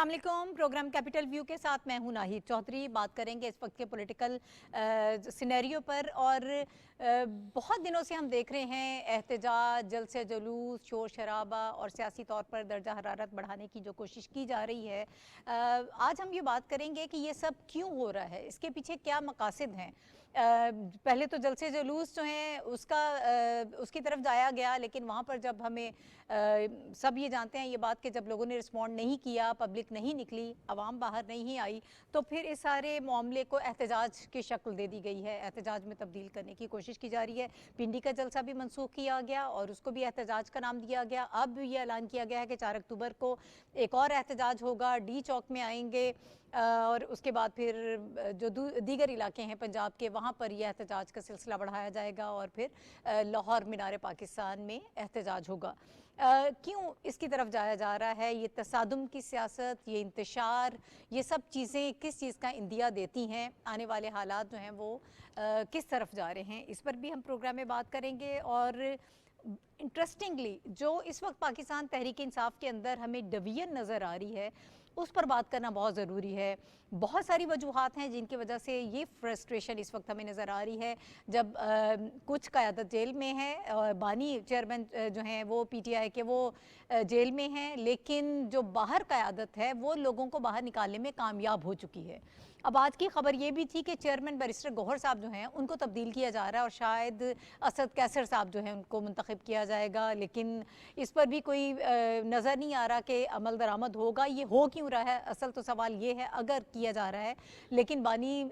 अस्सलाम वालेकुम। Programme capital view के साथ मैं हूं नाहिद चौधरी। बात करेंगे इस वक्त के पॉलिटिकल सिनेरियो पर। और बहुत दिनों से हम देख रहे हैं एहतजाज, जलसे जुलूस, शोर शराबा और सियासी तौर पर दर्जा हरारत बढ़ाने की जो कोशिश की जा रही है। आज हम ये बात करेंगे कि ये सब क्यों हो रहा है, इसके पीछे क्या मकासद हैं। पहले तो जलसे जुलूस जो हैं उसकी तरफ जाया गया, लेकिन वहाँ पर जब हमें सब ये जानते हैं ये बात कि जब लोगों ने रिस्पॉन्ड नहीं किया, पब्लिक नहीं निकली, आवाम बाहर नहीं आई, तो फिर इस सारे मामले को एहतजाज की शक्ल दे दी गई है, एहतजाज में तब्दील करने की कोशिश की जा रही है। पिंडी का जलसा भी मनसूख किया गया और उसको भी एहतजाज का नाम दिया गया। अब ये ऐलान किया गया है कि 4 अक्टूबर को एक और एहतजाज होगा, डी चौक में आएंगे और उसके बाद फिर जो दीगर इलाके हैं पंजाब के, वहाँ पर यह एहतजाज का सिलसिला बढ़ाया जाएगा और फिर लाहौर मीनार पाकिस्तान में एहतजाज होगा। क्यों इसकी तरफ जाया जा रहा है? ये तसादुम की सियासत, ये इंतशार, ये सब चीज़ें किस चीज़ का इंदिया देती हैं? आने वाले हालात जो हैं वो किस तरफ जा रहे हैं, इस पर भी हम प्रोग्राम में बात करेंगे। और इंटरेस्टिंगली जो इस वक्त पाकिस्तान तहरीक इंसाफ के अंदर हमें डिवीजन नज़र आ रही है, उस पर बात करना बहुत ज़रूरी है। बहुत सारी वजूहात हैं जिनकी वजह से ये फ्रस्ट्रेशन इस वक्त हमें नज़र आ रही है। जब कुछ क़यादत जेल में है और बानी चेयरमैन जो हैं वो पीटीआई के वो जेल में हैं, लेकिन जो बाहर क़यादत है वो लोगों को बाहर निकालने में कामयाब हो चुकी है। अब आज की खबर ये भी थी कि चेयरमैन बैरिस्टर गौहर साहब जो हैं उनको तब्दील किया जा रहा है और शायद असद कैसर साहब जो हैं उनको मुंतखब किया जाएगा, लेकिन इस पर भी कोई नज़र नहीं आ रहा कि अमल दरामद होगा। ये हो क्यों रहा है, असल तो सवाल ये है। अगर किया जा रहा है, लेकिन बानी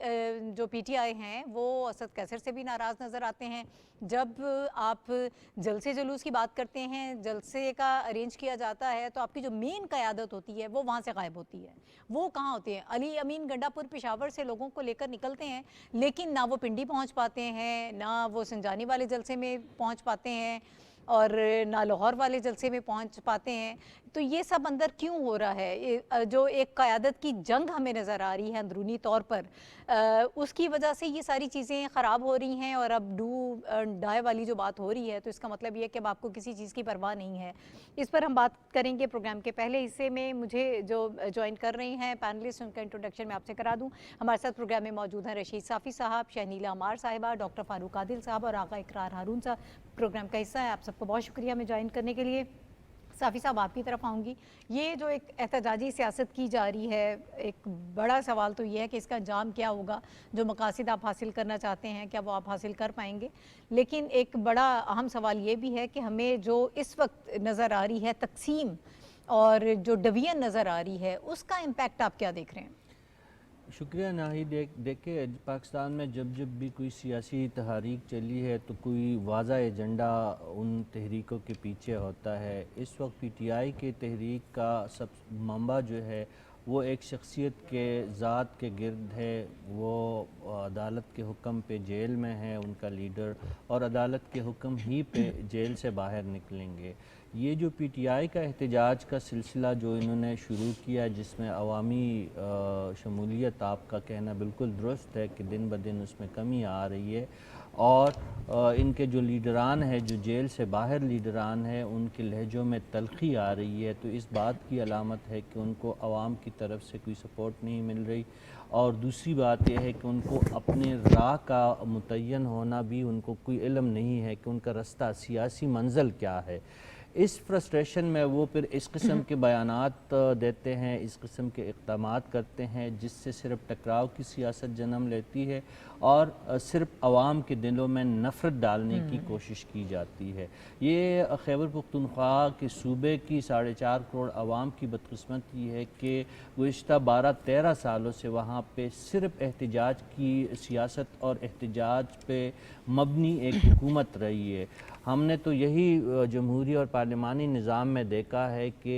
जो पीटीआई हैं वो असद कैसर से भी नाराज़ नज़र आते हैं। जब आप जलसे जुलूस की बात करते हैं, जलसे का अरेंज किया जाता है, तो आपकी जो मेन क़यादत होती है वो वहाँ से गायब होती है। वो कहाँ होती है? अली अमीन गंडापुर पेशावर से लोगों को लेकर निकलते हैं, लेकिन ना वो पिंडी पहुँच पाते हैं, ना वो संजानी वाले जलसे में पहुँच पाते हैं और ना लाहौर वाले जलसे में पहुँच पाते हैं। तो ये सब अंदर क्यों हो रहा है? जो एक क़यादत की जंग हमें नज़र आ रही है अंदरूनी तौर पर, उसकी वजह से ये सारी चीज़ें ख़राब हो रही हैं। और अब डू डाई वाली जो बात हो रही है, तो इसका मतलब ये है कि अब आपको किसी चीज़ की परवाह नहीं है। इस पर हम बात करेंगे प्रोग्राम के पहले हिस्से में। मुझे जो ज्वाइन कर रही हैं पैनलिस्ट, उनका इंट्रोडक्शन मैं आपसे करा दूँ। हमारे साथ प्रोग्राम में मौजूद हैं रशीद साफ़ी साहब, शहनीला अमार साहिबा, डॉक्टर फ़ारूक आदिल साहब और आगा इकरार हारून साहब प्रोग्राम का हिस्सा है। आप सबको बहुत शुक्रिया हमें ज्वाइन करने के लिए। साफ़ी साहब, आपकी तरफ आऊँगी। ये जो एक एहतजाजी सियासत की जा रही है, एक बड़ा सवाल तो ये है कि इसका अंजाम क्या होगा। जो मकासद आप हासिल करना चाहते हैं, क्या वो आप हासिल कर पाएंगे? लेकिन एक बड़ा अहम सवाल ये भी है कि हमें जो इस वक्त नज़र आ रही है तकसीम और जो डिवीजन नज़र आ रही है, उसका इम्पैक्ट आप क्या देख रहे हैं? शुक्रिया नाहिद। देखिए, पाकिस्तान में जब जब भी कोई सियासी तहरीक चली है तो कोई वाज़ा एजेंडा उन तहरीकों के पीछे होता है। इस वक्त पीटीआई के तहरीक का सब मंबा जो है वो एक शख्सियत के ज़ात के गिर्द है। वो अदालत के हुक्म पे जेल में है उनका लीडर, और अदालत के हुक्म ही पे जेल से बाहर निकलेंगे। ये जो पीटीआई का एहतजाज का सिलसिला जो इन्होंने शुरू किया, जिसमें अवामी शमूलियत, आपका कहना बिल्कुल दुरुस्त है कि दिन ब दिन उसमें कमी आ रही है, और इनके जो लीडरान हैं, जो जेल से बाहर लीडरान हैं, उनके लहजों में तलखी आ रही है, तो इस बात की अलामत है कि उनको आवाम की तरफ से कोई सपोर्ट नहीं मिल रही। और दूसरी बात यह है कि उनको अपने राह का मुतय्यन होना भी उनको कोई इल्म नहीं है कि उनका रास्ता, सियासी मंजिल क्या है। इस फ्रस्ट्रेशन में वो फिर इस किस्म के बयानात देते हैं, इस किस्म के इक़दामात करते हैं, जिससे सिर्फ टकराव की सियासत जन्म लेती है और सिर्फ आवाम के दिलों में नफ़रत डालने की कोशिश की जाती है। ये खैबर पख्तूनख्वा के सूबे की 4.5 करोड़ आवाम की बदकिस्मती है कि गुज़िश्ता 12-13 सालों से वहाँ पे सिर्फ एहतजाज की सियासत और एहतजाज पे मबनी एक हुकूमत रही है। हमने तो यही जमहूरी और पार्लिमानी निज़ाम में देखा है कि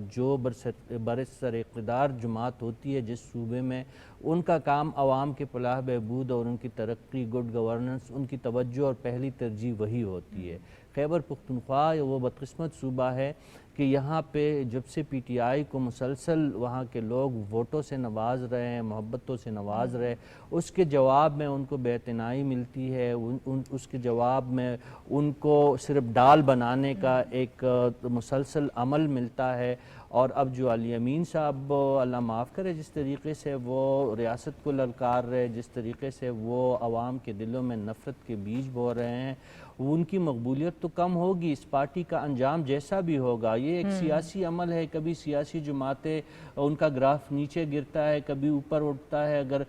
जो बरसर इक़्तिदार जमात होती है जिस सूबे में, उनका काम आवाम के फलाह बहबूद और उनकी तरक्की, गुड गवर्नेंस, उनकी तवज्जो और पहली तरजीह वही होती है। खैबर पख्तूनख्वा वो बदकिस्मत सूबा है कि यहाँ पे जब से पीटीआई को मुसलसल वहाँ के लोग वोटों से नवाज रहे हैं, मोहब्बतों से नवाज रहे, उसके जवाब में उनको बेइतनाई मिलती है। उसके जवाब में उनको सिर्फ डाल बनाने का एक मुसलसल अमल मिलता है। اور اب جو علی امین صاحب اللہ معاف کرے جس طریقے سے وہ ریاست کو للکار رہے، جس طریقے سے وہ عوام کے دلوں میں نفرت کے بیج بو رہے ہیں، ان کی مقبولیت تو کم ہوگی، اس پارٹی کا انجام جیسا بھی ہوگا۔ یہ ایک سیاسی عمل ہے، کبھی سیاسی جماعتیں ان کا گراف نیچے گرتا ہے، کبھی اوپر اٹھتا ہے۔ اگر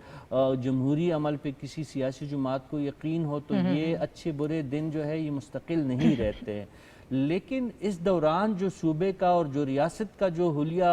جمہوری عمل پہ کسی سیاسی جماعت کو یقین ہو تو یہ اچھے برے دن جو ہے یہ مستقل نہیں رہتے ہیں، لیکن اس دوران جو صوبے کا اور جو ریاست کا جو حلیہ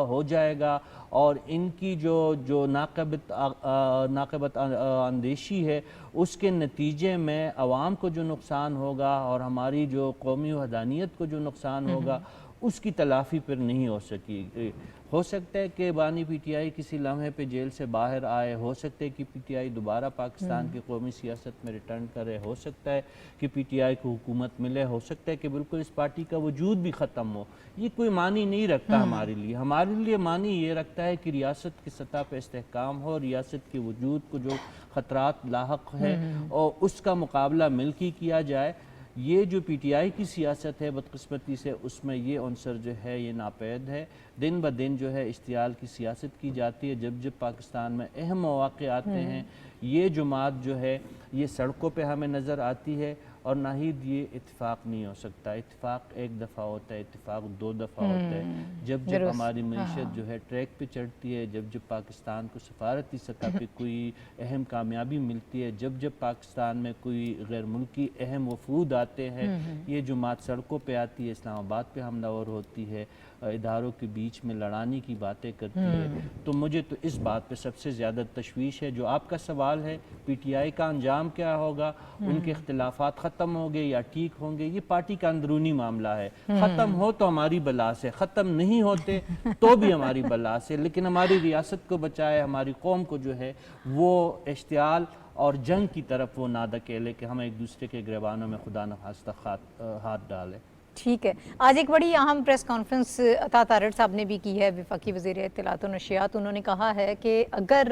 ہو جائے گا اور ان کی جو ناقابت اندیشی ہے، اس کے نتیجے میں عوام کو جو نقصان ہوگا اور ہماری جو قومی وحدانیت کو جو نقصان ہوگا اس کی تلافی پھر نہیں ہو سکی۔ ہو سکتا ہے کہ بانی پی ٹی آئی کسی لمحے پہ جیل سے باہر آئے، ہو سکتا ہے کہ پی ٹی آئی دوبارہ پاکستان کی قومی سیاست میں ریٹرن کرے، ہو سکتا ہے کہ پی ٹی آئی کو حکومت ملے، ہو سکتا ہے کہ بالکل اس پارٹی کا وجود بھی ختم ہو۔ یہ کوئی معنی نہیں رکھتا ہمارے لیے معنی یہ رکھتا ہے کہ ریاست کی سطح پہ استحکام ہو، ریاست کے وجود کو جو خطرات لاحق ہے اور اس کا مقابلہ مل کے کیا جائے۔ یہ جو پی ٹی آئی کی سیاست ہے بدقسمتی سے اس میں یہ عنصر جو ہے یہ ناپید ہے۔ دن بہ دن جو ہے اشتعال کی سیاست کی جاتی ہے، جب پاکستان میں اہم مواقع آتے ہیں یہ جماعت جو ہے یہ سڑکوں پہ ہمیں نظر آتی ہے، اور ناہید یہ اتفاق نہیں ہو سکتا۔ اتفاق ایک دفعہ ہوتا ہے، اتفاق دو دفعہ ہوتا ہے، جب ہماری معیشت جو ہے ٹریک پہ چڑھتی ہے، جب پاکستان کو سفارتی سطح پہ کوئی اہم کامیابی ملتی ہے، جب پاکستان میں کوئی غیر ملکی اہم وفود آتے ہیں، یہ جماعت سڑکوں پہ آتی ہے، اسلام آباد پہ حملہ آور ہوتی ہے، اداروں کے بیچ میں لڑانے کی باتیں کرتی ہے۔ تو مجھے تو اس بات پہ سب سے زیادہ تشویش ہے۔ جو آپ کا سوال ہے پی ٹی آئی کا انجام کیا ہوگا، ان کے اختلافات ختم ہوں گے یا ٹھیک ہوں گے، یہ پارٹی کا اندرونی معاملہ ہے۔ ختم ہو تو ہماری بلا سے، ختم نہیں ہوتے تو بھی ہماری بلا سے، لیکن ہماری ریاست کو بچائے، ہماری قوم کو جو ہے وہ اشتعال اور جنگ کی طرف وہ نہ دھکیلے کہ ہم ایک دوسرے کے گریبانوں میں خدا نخواستہ ہاتھ ڈالیں۔ ٹھیک ہے، آج ایک بڑی اہم پریس کانفرنس عطا تارڑ صاحب نے بھی کی ہے، وفاقی وزیر اطلاعات و نشریات۔ انہوں نے کہا ہے کہ اگر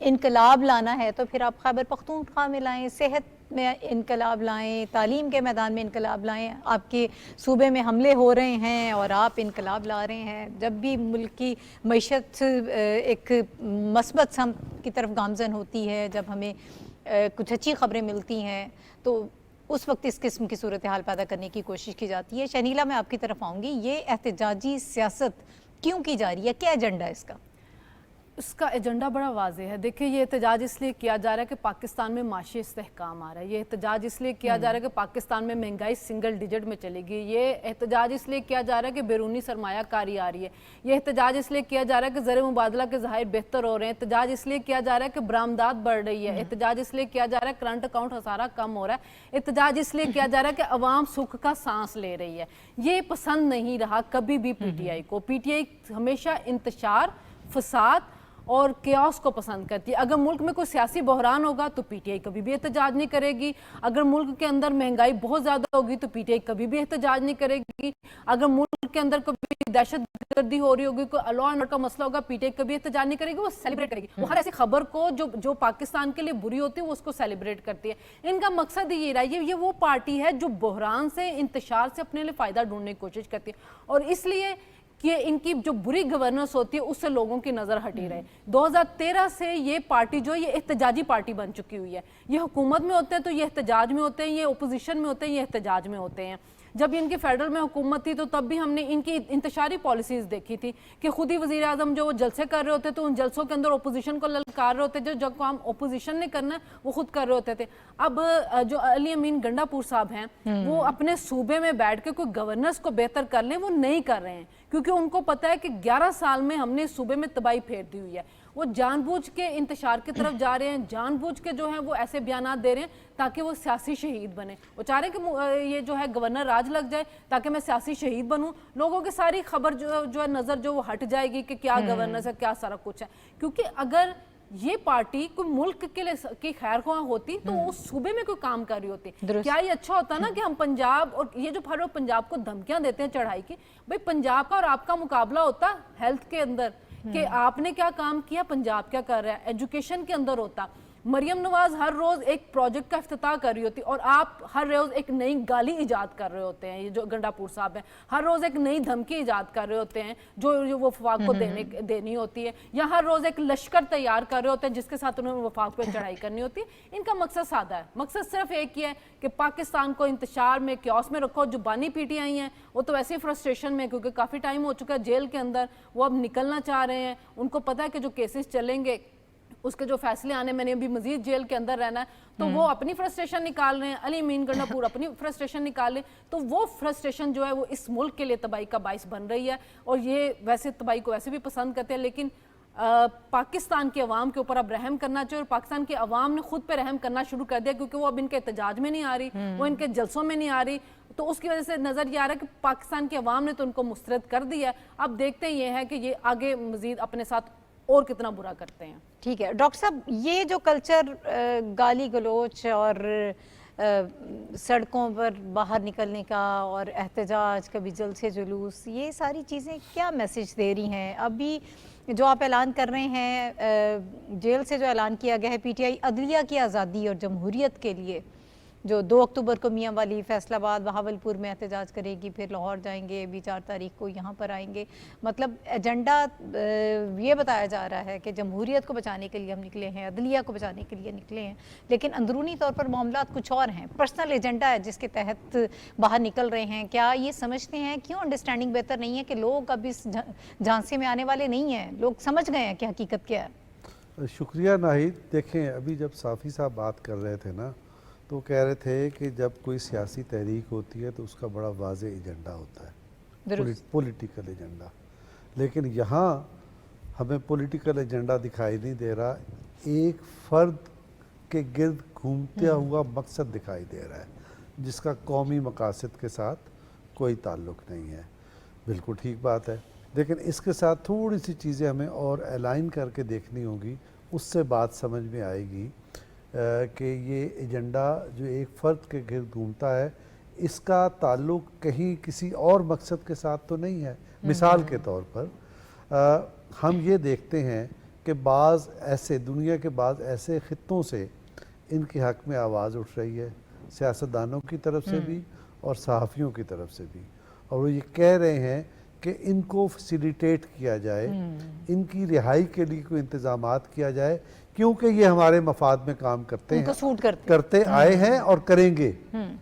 انقلاب لانا ہے تو پھر آپ خیبر پختونخوا میں لائیں، صحت میں انقلاب لائیں، تعلیم کے میدان میں انقلاب لائیں۔ آپ کے صوبے میں حملے ہو رہے ہیں اور آپ انقلاب لا رہے ہیں۔ جب بھی ملک کی معیشت ایک مثبت سمت کی طرف گامزن ہوتی ہے، جب ہمیں کچھ اچھی خبریں ملتی ہیں تو اس وقت اس قسم کی صورتحال پیدا کرنے کی کوشش کی جاتی ہے۔ شنیلا، میں آپ کی طرف آؤں گی، یہ احتجاجی سیاست کیوں کی جا رہی ہے؟ کیا ایجنڈا ہے اس کا؟ اس کا ایجنڈا بڑا واضح ہے۔ دیکھیں، یہ احتجاج اس لیے کیا جا رہا ہے کہ پاکستان میں معاشی استحکام آ رہا ہے، یہ احتجاج اس لیے کیا جا رہا ہے کہ پاکستان میں مہنگائی سنگل ڈیجٹ میں چلے گی، یہ احتجاج اس لیے کیا جا رہا ہے کہ بیرونی سرمایہ کاری آ رہی ہے، یہ احتجاج اس لیے کیا جا رہا ہے کہ زر مبادلہ کے ذخائر بہتر ہو رہے ہیں، احتجاج اس لیے کیا جا رہا ہے کہ برآمدات بڑھ رہی ہے، احتجاج اس لیے کیا جا رہا ہے کرنٹ اکاؤنٹ خسارہ کم ہو رہا ہے، احتجاج اس لیے کیا جا رہا ہے کہ عوام سکھ کا سانس لے رہی ہے۔ یہ پسند نہیں رہا کبھی بھی پی ٹی آئی کو۔ پی ٹی آئی ہمیشہ انتشار، فساد اور کیاس کو پسند کرتی ہے۔ اگر ملک میں کوئی سیاسی بحران ہوگا تو پی ٹی آئی کبھی بھی احتجاج نہیں کرے گی، اگر ملک کے اندر مہنگائی بہت زیادہ ہوگی تو پی ٹی آئی کبھی بھی احتجاج نہیں کرے گی، اگر ملک کے اندر کوئی دہشت گردی ہو رہی ہوگی، کوئی لا اینڈ آرڈر کا مسئلہ ہوگا، پی ٹی آئی کبھی احتجاج نہیں کرے گی، وہ سیلیبریٹ کرے گی۔ وہ ہر ایسی خبر کو جو پاکستان کے لیے بری ہوتی ہے وہ اس کو سیلیبریٹ کرتی ہے۔ ان کا مقصد یہ رہا ہے، یہ وہ پارٹی ہے جو بحران سے، انتشار سے اپنے لیے فائدہ ڈھونڈنے کی کوشش کرتی ہے، اور اس لیے کہ ان کی جو بری گورننس ہوتی ہے اس سے لوگوں کی نظر ہٹی رہے۔ 2013 سے یہ پارٹی جو یہ احتجاجی پارٹی بن چکی ہوئی ہے۔ یہ حکومت میں ہوتے ہیں تو یہ احتجاج میں ہوتے ہیں، یہ اپوزیشن میں ہوتے ہیں، یہ احتجاج میں ہوتے ہیں۔ جب ان کی فیڈرل میں حکومت تھی تو تب بھی ہم نے ان کی انتشاری پالیسیز دیکھی تھی کہ خود ہی وزیر اعظم جو وہ جلسے کر رہے ہوتے تو ان جلسوں کے اندر اپوزیشن کو للکار رہے ہوتے، جو کام اپوزیشن نے کرنا ہے وہ خود کر رہے ہوتے تھے۔ اب جو علی امین گنڈا پور صاحب ہیں وہ اپنے صوبے میں بیٹھ کے کوئی گورننس کو بہتر کر لیں، وہ نہیں کر رہے ہیں، کیونکہ ان کو پتا ہے کہ 11 سال میں ہم نے صوبے میں تباہی پھیر دی ہوئی ہے۔ وہ جان بوجھ کے انتشار کی طرف جا رہے ہیں، جان بوجھ کے جو ہیں وہ ایسے بیانات دے رہے ہیں تاکہ وہ سیاسی شہید بنے۔ وہ چاہ رہے ہیں کہ یہ جو ہے گورنر راج لگ جائے تاکہ میں سیاسی شہید بنوں، لوگوں کی ساری خبر جو ہے نظر جو وہ ہٹ جائے گی کہ کیا گورننس ہے، کیا سارا کچھ ہے۔ کیونکہ اگر یہ پارٹی کوئی ملک کے لیے کی خیر خواہ ہوتی تو اس صوبے میں کوئی کام کر رہی ہوتی۔ کیا یہ اچھا ہوتا نا کہ ہم پنجاب، اور یہ جو ہر لوگ پنجاب کو دھمکیاں دیتے ہیں چڑھائی کی، بھئی پنجاب کا اور آپ کا مقابلہ ہوتا ہیلتھ کے اندر کہ آپ نے کیا کام کیا، پنجاب کیا کر رہا ہے، ایجوکیشن کے اندر ہوتا، मरियम नवाज हर रोज एक प्रोजेक्ट का इफ्तिताह कर रही होती और आप हर रोज एक नई गाली इजाद कर रहे होते हैं। ये जो गंडापुर साहब हैं हर रोज एक नई धमकी इजाद कर रहे होते हैं जो वफाक को देनी होती है, या हर रोज एक लश्कर तैयार कर रहे होते हैं जिसके साथ उन्होंने वफाक पे चढ़ाई करनी होती है। इनका मकसद सादा है, मकसद सिर्फ एक ही है कि पाकिस्तान को इंतशार में, क्योस में रखो। जो बानी पीटीआई हैं वो तो वैसे ही फ्रस्ट्रेशन में, क्योंकि काफ़ी टाइम हो चुका है जेल के अंदर, वो अब निकलना चाह रहे हैं। उनको पता है कि जो केसेस चलेंगे उसके जो फैसले आने, मैंने अभी मजीद जेल के अंदर रहना है, तो वो अपनी फ्रस्ट्रेशन निकाल रहे हैं, अली अमीन गंडापुर अपनी फ्रस्ट्रेशन निकाल रहे हैं। तो वो फ्रस्ट्रेशन जो है वो इस मुल्क के लिए तबाही का बाइस बन रही है। और ये वैसे तबाही को वैसे भी पसंद करते हैं, लेकिन पाकिस्तान के अवाम के ऊपर अब रहम करना चाहिए। और पाकिस्तान के अवाम ने खुद पे रहम करना शुरू कर दिया, क्योंकि वो अब इनके एहतजाज में नहीं आ रही, वो इनके जलसों में नहीं आ रही। तो उसकी वजह से नज़र ये आ रहा है कि पाकिस्तान के अवाम ने तो उनको मुस्तरद कर दिया है। अब देखते हैं ये है कि ये आगे मजीद अपने साथ और कितना बुरा करते हैं। ठीक है डॉक्टर साहब, ये जो कल्चर गाली गलोच और सड़कों पर बाहर निकलने का और एहतजाज, कभी जलसे जुलूस, ये सारी चीज़ें क्या मैसेज दे रही हैं? अभी जो आप ऐलान कर रहे हैं, जेल से जो ऐलान किया गया है पीटीआई अदलिया की आज़ादी और जमहूरियत के लिए, जो 2 अक्टूबर को मियाँ वाली, फैसलाबाद, बहावलपुर में एहतजाज करेगी, फिर लाहौर जाएंगे, अभी 4 तारीख को यहाँ पर आएंगे। मतलब एजेंडा ये बताया जा रहा है कि जमहूरियत को बचाने के लिए हम निकले हैं, अदलिया को बचाने के लिए निकले हैं, लेकिन अंदरूनी तौर पर मामला कुछ और हैं, पर्सनल एजेंडा है जिसके तहत बाहर निकल रहे हैं। क्या ये समझते हैं, क्यों अंडरस्टैंडिंग बेहतर नहीं है कि लोग अब इस झांसे में आने वाले नहीं हैं, लोग समझ गए हैं कि हकीकत क्या है? शुक्रिया नाहिद। देखें, अभी जब साफ़ी साहब बात कर रहे थे ना, तो कह रहे थे कि जब कोई सियासी तहरीक होती है तो उसका बड़ा वाज़ेह एजेंडा होता है, पॉलिटिकल एजेंडा। लेकिन यहाँ हमें पॉलिटिकल एजेंडा दिखाई नहीं दे रहा, एक फ़र्द के गिर्द घूमता हुआ मकसद दिखाई दे रहा है जिसका कौमी मकासद के साथ कोई ताल्लुक़ नहीं है। बिल्कुल ठीक बात है, लेकिन इसके साथ थोड़ी सी चीज़ें हमें और अलाइन करके देखनी होगी, उससे बात समझ में आएगी कि ये एजेंडा जो एक फ़र्द के गिर्द घूमता है, इसका ताल्लुक़ कहीं किसी और मकसद के साथ तो नहीं है। मिसाल के तौर पर हम ये देखते हैं कि बाज़ ऐसे दुनिया के बाज़ ऐसे ख़ित्तों से इनके हक़ में आवाज़ उठ रही है, सियासतदानों की तरफ से भी और सहाफ़ियों की तरफ से भी, और वो ये कह रहे हैं कि इनको फैसिलिटेट किया जाए, इनकी रिहाई के लिए कोई इंतज़ामात किया जाए, क्योंकि ये हमारे मफाद में काम करते हैं, सूट करते आए हैं और करेंगे,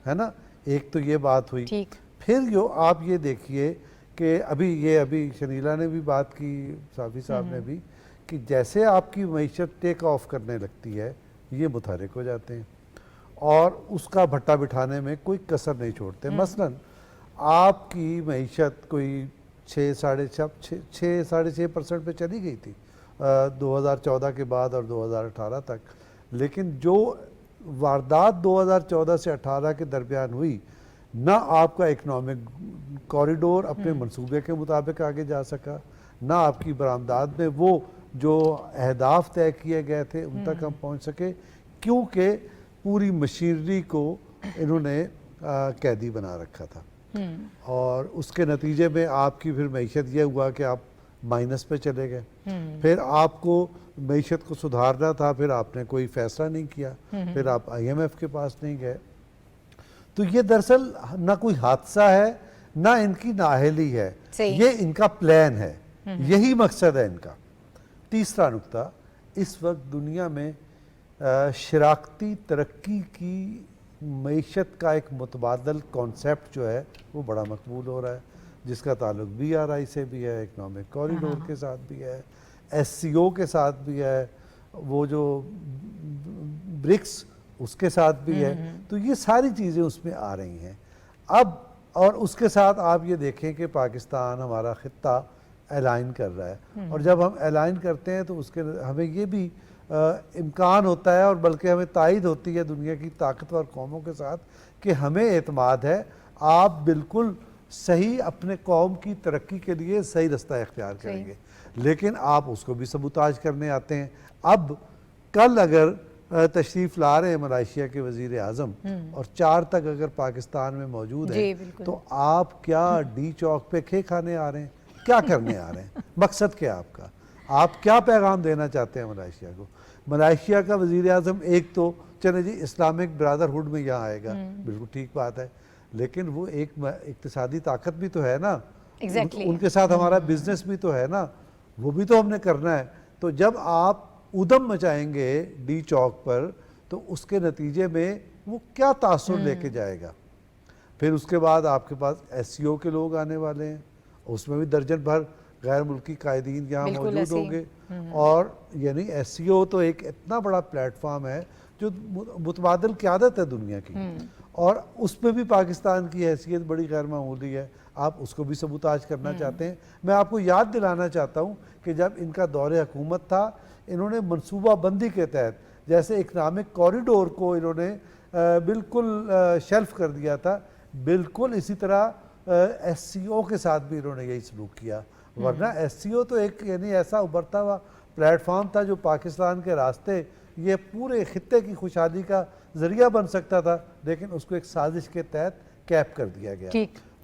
है ना। एक तो ये बात हुई। फिर जो आप ये देखिए कि अभी शनीला ने भी बात की, साफ़ी साहब ने भी, कि जैसे आपकी मईशत टेक ऑफ करने लगती है, ये मुतहरिक हो जाते हैं और उसका भट्टा बिठाने में कोई कसर नहीं छोड़ते। मसलन आपकी मईशत कोई 6-6.5% पे चली गई थी 2014 के बाद और 2018 तक, लेकिन जो वारदात 2014 से 18 के दरमियान हुई, ना आपका इकनॉमिक कॉरिडोर अपने मंसूबे के मुताबिक आगे जा सका, ना आपकी बरामदात में वो जो अहदाफ तय किए गए थे उन तक हम पहुंच सके, क्योंकि पूरी मशीनरी को इन्होंने कैदी बना रखा था। और उसके नतीजे में आपकी फिर मईशत ये हुआ कि आप माइनस पे चले गए। फिर आपको मईशत को सुधारना था, फिर आपने कोई फैसला नहीं किया, फिर आप IMF के पास नहीं गए। तो ये दरअसल ना कोई हादसा है, ना इनकी नाअहली है, ये इनका प्लान है, यही मकसद है इनका। तीसरा नुक्ता, इस वक्त दुनिया में शराकती तरक्की की मईशत का एक मुतबादल कॉन्सेप्ट जो है वो बड़ा मकबूल हो रहा है, जिसका ताल्लुक BRI से भी है, इकनॉमिक कॉरिडोर के साथ भी है, SCO के साथ भी है, वो जो ब्रिक्स उसके साथ भी है। तो ये सारी चीज़ें उसमें आ रही हैं अब। और उसके साथ आप ये देखें कि पाकिस्तान हमारा ख़ित्ता अलाइन कर रहा है, और जब हम अलाइन करते हैं तो उसके हमें ये भी इम्कान होता है, और बल्कि हमें तायद होती है दुनिया की ताकतवर कौमों के साथ कि हमें एतमाद है आप बिल्कुल सही अपने कौम की तरक्की के लिए सही रास्ता इख्तियार करेंगे, लेकिन आप उसको भी सबूताज करने आते हैं। अब कल अगर तशरीफ़ ला रहे हैं मलेशिया के वज़ीर आज़म और 4 तक अगर पाकिस्तान में मौजूद है, तो आप क्या डी चौक पे खे खाने आ रहे हैं, क्या करने आ रहे हैं, मकसद क्या आपका, आप क्या पैगाम देना चाहते हैं मलेशिया को? ملائیشیا کا وزیر اعظم ایک تو چلے جی اسلامک برادرہڈ میں یہاں آئے گا، بالکل ٹھیک بات ہے، لیکن وہ ایک اقتصادی طاقت بھی تو ہے نا، ان کے ساتھ ہمارا بزنس بھی تو ہے نا، وہ بھی تو ہم نے کرنا ہے. تو جب آپ ادھم مچائیں گے ڈی چوک پر تو اس کے نتیجے میں وہ کیا تاثر لے کے جائے گا. پھر اس کے بعد آپ کے پاس ایس سی او کے لوگ آنے والے ہیں، اس میں بھی درجن بھر غیر ملکی قائدین یہاں موجود ہوں گے. اور یعنی ایس سی او تو ایک اتنا بڑا پلیٹ فارم ہے جو متبادل قیادت ہے دنیا کی، اور اس میں بھی پاکستان کی حیثیت بڑی غیر معمولی ہے. آپ اس کو بھی سبوتاج کرنا چاہتے ہیں. میں آپ کو یاد دلانا چاہتا ہوں کہ جب ان کا دور حکومت تھا انہوں نے منصوبہ بندی کے تحت جیسے اکنامک کوریڈور کو انہوں نے بالکل شیلف کر دیا تھا، بالکل اسی طرح ایس سی او کے ساتھ بھی انہوں نے یہی سلوک کیا. ورنہ ایس سی او تو ایک یعنی ایسا ابھرتا ہوا پلیٹ فارم تھا جو پاکستان کے راستے یہ پورے خطے کی خوشحالی کا ذریعہ بن سکتا تھا، لیکن اس کو ایک سازش کے تحت کیپ کر دیا گیا.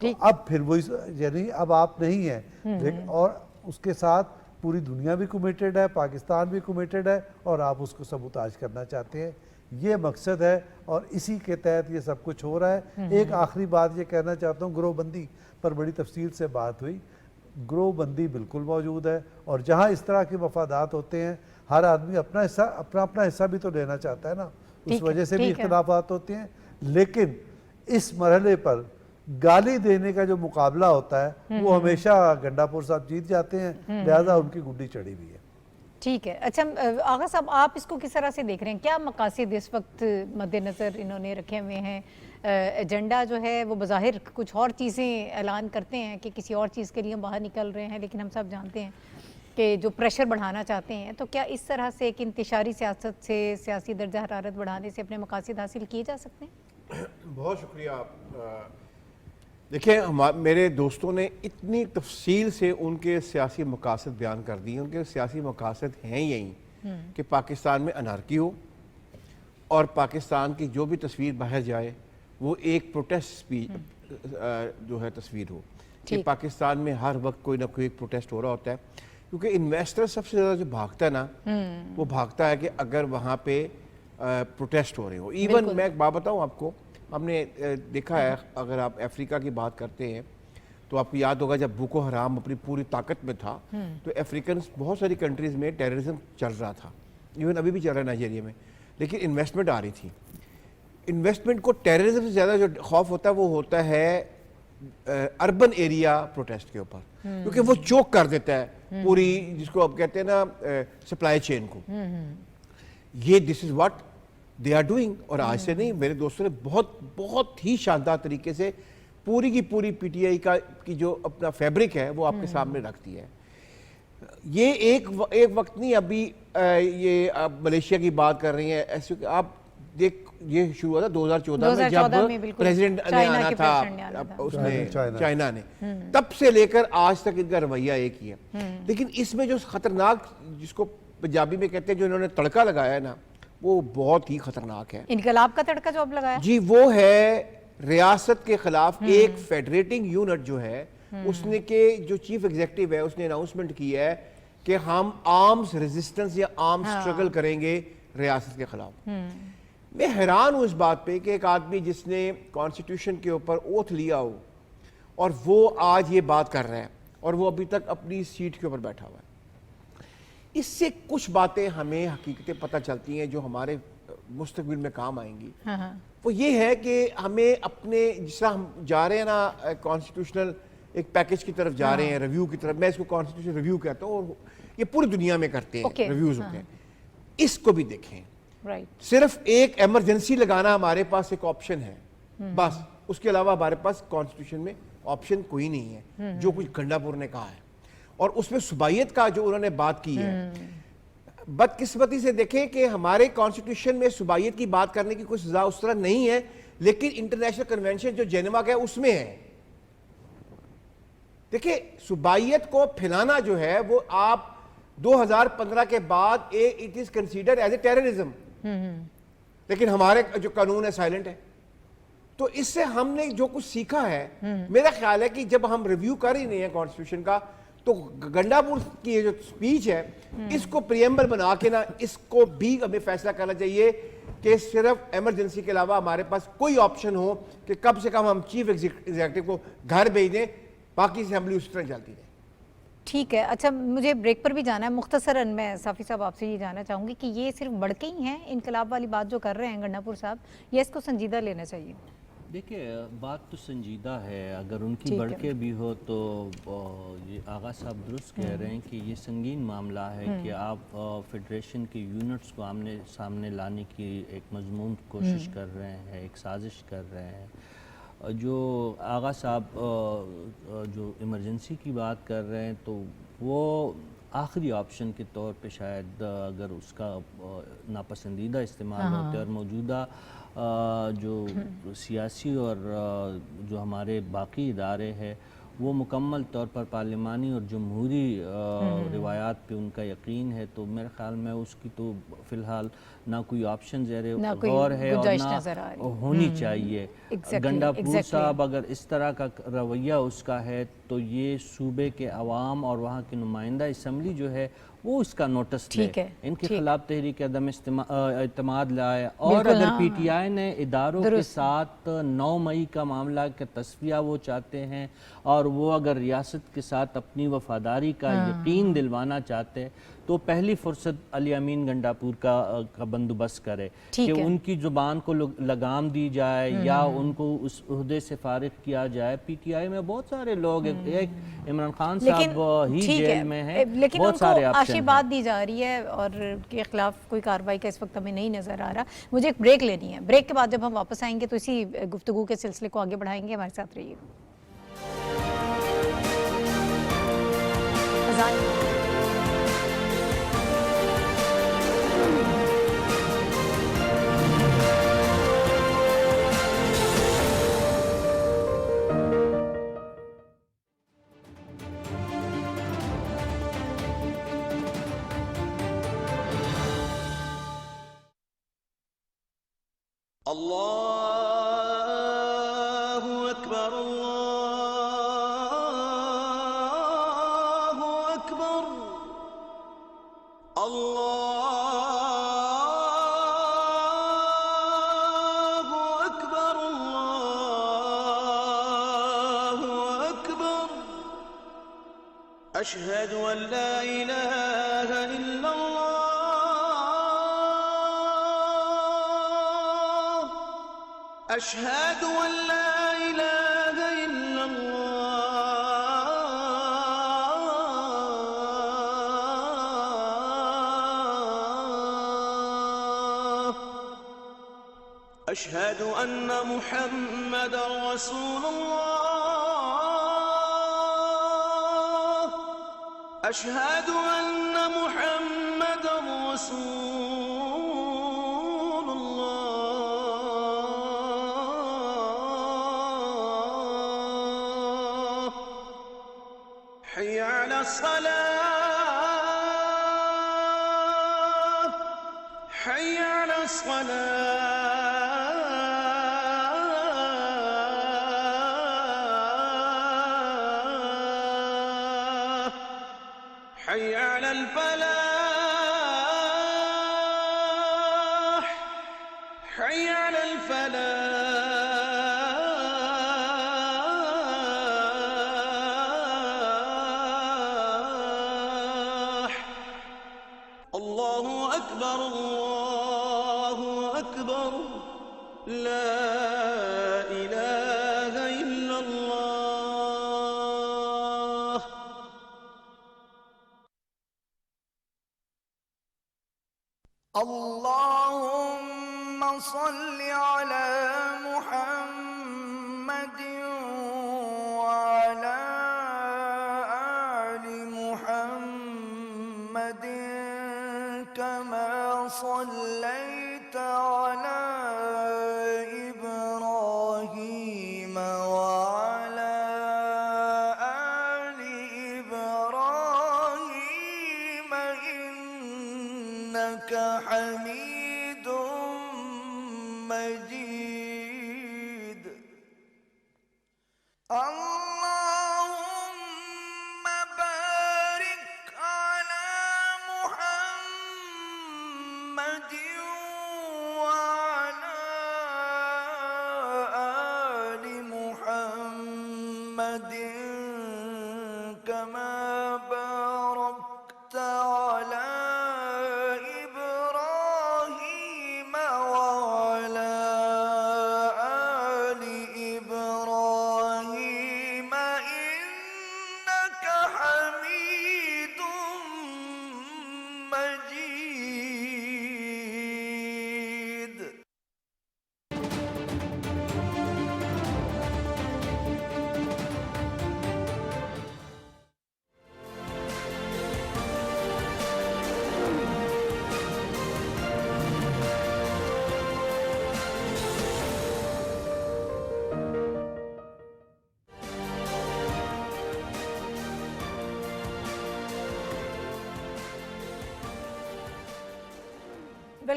تو اب پھر وہی یعنی اب آپ نہیں ہیں، اور اس کے ساتھ پوری دنیا بھی کمیٹڈ ہے، پاکستان بھی کمیٹڈ ہے، اور آپ اس کو سبوتاج کرنا چاہتے ہیں. یہ مقصد ہے اور اسی کے تحت یہ سب کچھ ہو رہا ہے. ایک آخری بات یہ کہنا چاہتا ہوں، گروہ بندی پر بڑی تفصیل سے بات ہوئی. گروہ بندی بالکل موجود ہے، اور جہاں اس طرح کے مفادات ہوتے ہیں ہر آدمی اپنا حصہ بھی تو لینا چاہتا ہے نا، اس وجہ سے بھی اختلافات ہوتے ہیں. لیکن اس مرحلے پر گالی دینے کا جو مقابلہ ہوتا ہے وہ ہمیشہ گنڈاپور صاحب جیت جاتے ہیں، لہذا ان کی گڈی چڑھی ہوئی ہے. ٹھیک ہے. اچھا آغا صاحب، آپ اس کو کس طرح سے دیکھ رہے ہیں؟ کیا مقاصد اس وقت مد نظر انہوں نے رکھے ہوئے ہیں؟ ایجنڈا جو ہے وہ بظاہر کچھ اور چیزیں اعلان کرتے ہیں کہ کسی اور چیز کے لیے ہم باہر نکل رہے ہیں، لیکن ہم سب جانتے ہیں کہ جو پریشر بڑھانا چاہتے ہیں. تو کیا اس طرح سے ایک انتشاری سیاست سے، سیاسی درجہ حرارت بڑھانے سے اپنے مقاصد حاصل کیے جا سکتے ہیں؟ بہت شکریہ. دیکھیں، میرے دوستوں نے اتنی تفصیل سے ان کے سیاسی مقاصد بیان کر دی. ان کے سیاسی مقاصد ہیں یہی کہ پاکستان میں انارکی ہو، اور پاکستان کی جو بھی تصویر باہر جائے وہ ایک پروٹیسٹ جو ہے تصویر ہو، کہ پاکستان میں ہر وقت کوئی نہ کوئی ایک پروٹیسٹ ہو رہا ہوتا ہے. کیونکہ انویسٹر سب سے زیادہ جو بھاگتا ہے نا، وہ بھاگتا ہے کہ اگر وہاں پہ پروٹیسٹ ہو رہے ہو. ایون میں ایک بات بتاؤں آپ کو، ہم نے دیکھا ہے، اگر آپ افریقہ کی بات کرتے ہیں تو آپ کو یاد ہوگا جب بوکو حرام اپنی پوری طاقت میں تھا تو افریقنس بہت ساری کنٹریز میں ٹیررزم چل رہا تھا، ایون ابھی بھی چل رہا ہے نائجیریا میں، لیکن انویسٹمنٹ آ رہی تھی. انویسٹمنٹ کو ٹیررزم سے زیادہ جو خوف ہوتا ہے وہ ہوتا ہے اربن ایریا پروٹیسٹ کے اوپر، کیونکہ وہ چوک کر دیتا ہے پوری جس کو آپ کہتے ہیں نا سپلائی چین کو. یہ this is what they are doing. اور آج سے نہیں، میرے دوستوں نے بہت ہی شاندار طریقے سے پوری کی پوری پی ٹی آئی کی جو اپنا فیبرک ہے وہ آپ کے سامنے رکھتی ہے. یہ ایک وقت نہیں، ابھی یہ آپ ملیشیا کی بات کر رہی ہیں، ایسے کہ آپ دیکھ یہ شروع ہوا تھا 2014 میں جب پریزیڈنٹ نے آنا تھا اس نے چائنا نے، تب سے لے کر آج تک ان کا رویہ ایک ہی ہے. لیکن اس میں جو خطرناک، جس کو پنجابی میں کہتے ہیں جو انہوں نے تڑکا لگایا ہے نا، وہ بہت ہی خطرناک ہے. انقلاب کا تڑکا جو اب لگایا جی، وہ ہے ریاست کے خلاف ایک فیڈریٹنگ یونٹ جو ہے، اس نے کہ جو چیف ایگزیکٹو ہے اس نے اناؤنسمنٹ کی ہے کہ ہم آرمز ریزسٹنس یا آرمز سٹرگل کریں گے ریاست کے خلاف. میں حیران ہوں اس بات پہ کہ ایک آدمی جس نے کانسٹیٹیوشن کے اوپر اوتھ لیا ہو اور وہ آج یہ بات کر رہا ہے اور وہ ابھی تک اپنی سیٹ کے اوپر بیٹھا ہوا ہے. اس سے کچھ باتیں ہمیں حقیقتیں پتہ چلتی ہیں جو ہمارے مستقبل میں کام آئیں گی. وہ یہ ہے کہ ہمیں اپنے جس طرح ہم جا رہے ہیں نا کانسٹیٹیوشنل ایک پیکج کی طرف جا رہے ہیں، ریویو کی طرف، میں اس کو کانسٹیٹیوشن ریویو کہتا ہوں، اور یہ پوری دنیا میں کرتے ہیں، ریویوز ہوتے ہیں. اس کو بھی دیکھیں. صرف ایک ایمرجنسی لگانا ہمارے پاس ایک آپشن ہے بس، اس کے علاوہ ہمارے پاس کانسٹیٹیوشن میں آپشن کوئی نہیں ہے. جو کچھ گنڈاپور نے کہا ہے اور اس میں صوبائیت کا جو انہوں نے بات کی ہے، بدقسمتی سے دیکھیں کہ ہمارے کانسٹیٹیوشن میں صوبائیت کی بات کرنے کی کوئی سزا اس طرح نہیں ہے، لیکن انٹرنیشنل کنونشن جو جنیوا کا ہے اس میں ہے. دیکھیں، صوبائیت کو پھیلانا جو ہے وہ آپ 2015 کے بعد it is considered as a terrorism, لیکن ہمارے جو قانون ہے سائلنٹ ہے. تو اس سے ہم نے جو کچھ سیکھا ہے، میرا خیال ہے کہ جب ہم ریویو کر ہی نہیں ہیں کانسٹیٹیوشن کا، تو گنڈاپور کی یہ جو سپیچ ہے اس کو پریمبل بنا کے نا اس کو بھی ہمیں فیصلہ کرنا چاہیے کہ صرف ایمرجنسی کے علاوہ ہمارے پاس کوئی آپشن ہو کہ کم سے کم ہم چیف ایگزیکٹو کو گھر بھیج دیں، باقی اسمبلی اس طرح چلتی رہے. ٹھیک ہے. اچھا مجھے بریک پر بھی جانا ہے. مختصراً میں صافی صاحب آپ سے یہ جاننا چاہوں گی کہ یہ صرف بڑھکے ہی ہیں انقلاب والی بات جو کر رہے ہیں گنڈا پور صاحب، یا اس کو سنجیدہ لینا چاہیے؟ دیکھیے بات تو سنجیدہ ہے، اگر ان کی ٹھیک ہے. بڑھکے بھی ہو تو یہ آغا صاحب درست کہہ رہے ہیں کہ یہ سنگین معاملہ ہے کہ آپ فیڈریشن کے یونٹس کو آمنے سامنے لانے کی ایک مضمون کوشش کر رہے ہیں، ایک سازش کر رہے ہیں. جو آغا صاحب جو ایمرجنسی کی بات کر رہے ہیں تو وہ آخری آپشن کے طور پہ شاید اگر اس کا ناپسندیدہ استعمال ہوتے اور موجودہ جو سیاسی اور جو ہمارے باقی ادارے ہیں وہ مکمل طور پر پارلیمانی اور جمہوری روایات پہ ان کا یقین ہے، تو میرے خیال میں اس کی تو فی الحال نہ کوئی آپشن زیر غور ہے اور نہ ہونی چاہیے. گنڈا پور صاحب اگر اس طرح کا رویہ اس کا ہے تو یہ صوبے کے عوام اور وہاں کی نمائندہ اسمبلی جو ہے وہ اس کا نوٹس لے، ان کے خلاف تحریک عدم اعتماد لائے. اور اگر پی ٹی آئی نے اداروں کے ساتھ 9 مئی کا معاملہ کا تصفیہ وہ چاہتے ہیں اور وہ اگر ریاست کے ساتھ اپنی وفاداری کا یقین دلوانا چاہتے ہیں تو پہلی فرصت علی امین گنڈا پور کا بندوبست کرے کہ ان کی زبان کو لگام دی جائے یا ان کو اس عہدے سے فارغ کیا جائے. پی ٹی آئی میں بہت سارے لوگ، ایک عمران خان صاحب ہی جیل میں ہیں، بہت سارے آپشن ہیں. بات دی جا رہی ہے اور کے خلاف کوئی کارروائی کا اس وقت ہمیں نہیں نظر آ رہا. مجھے ایک بریک لینی ہے، بریک کے بعد جب ہم واپس آئیں گے تو اسی گفتگو کے سلسلے کو آگے بڑھائیں گے. ہمارے ساتھ رہیے. اللہ اکبر اللہ اکبر اللہ اکبر اللہ اکبر اشہد ان لا الہ الا اللہ أشهد أن لا إله إلا الله أشهد أن محمدا رسول الله أشهد أن محمدا رسول الله حي على الصلاة حي على الصلاة حي على الفلاح حي على الفلاح الله أكبر الله أكبر لا إله إلا الله اللهم صل على محمد وعلى آل محمد كما صليت على إبراهيم وعلى آل إبراهيم إنك حميد مجيد اللهم بارك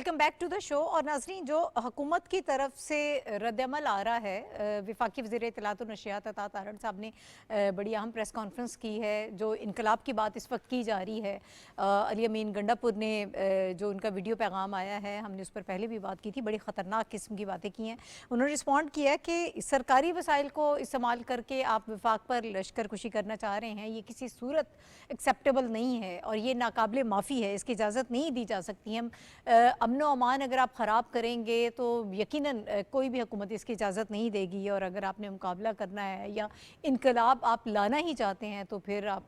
welcome back to the show. और नाज़रीन, जो हुकूमत की तरफ से रद्दअमल आ रहा है, वफाकी वज़ीर इत्तलात और नशियात अता तारड़ साहब ने बड़ी अहम प्रेस कॉन्फ्रेंस की है। जो इनकलाब की बात इस वक्त की जा रही है, अली अमीन गंडापुर ने जो उनका वीडियो पैगाम आया है, हमने उस पर पहले भी बात की थी, बड़ी ख़तरनाक किस्म की बातें की हैं। उन्होंने रिस्पॉन्ड किया कि सरकारी वसाइल को इस्तेमाल करके आप वफाक पर लश्कर कुशी करना चाह रहे हैं, ये किसी सूरत एक्सेप्टेबल नहीं है और ये नाकाबिल माफ़ी है, इसकी इजाज़त नहीं दी जा सकती। हम अमन व अमान अगर आप ख़राब करेंगे तो यकीनन कोई भी हुकूमत इसकी इजाज़त नहीं देगी, और अगर आपने मुकाबला करना है या इनकलाब आप लाना ही चाहते हैं तो फिर आप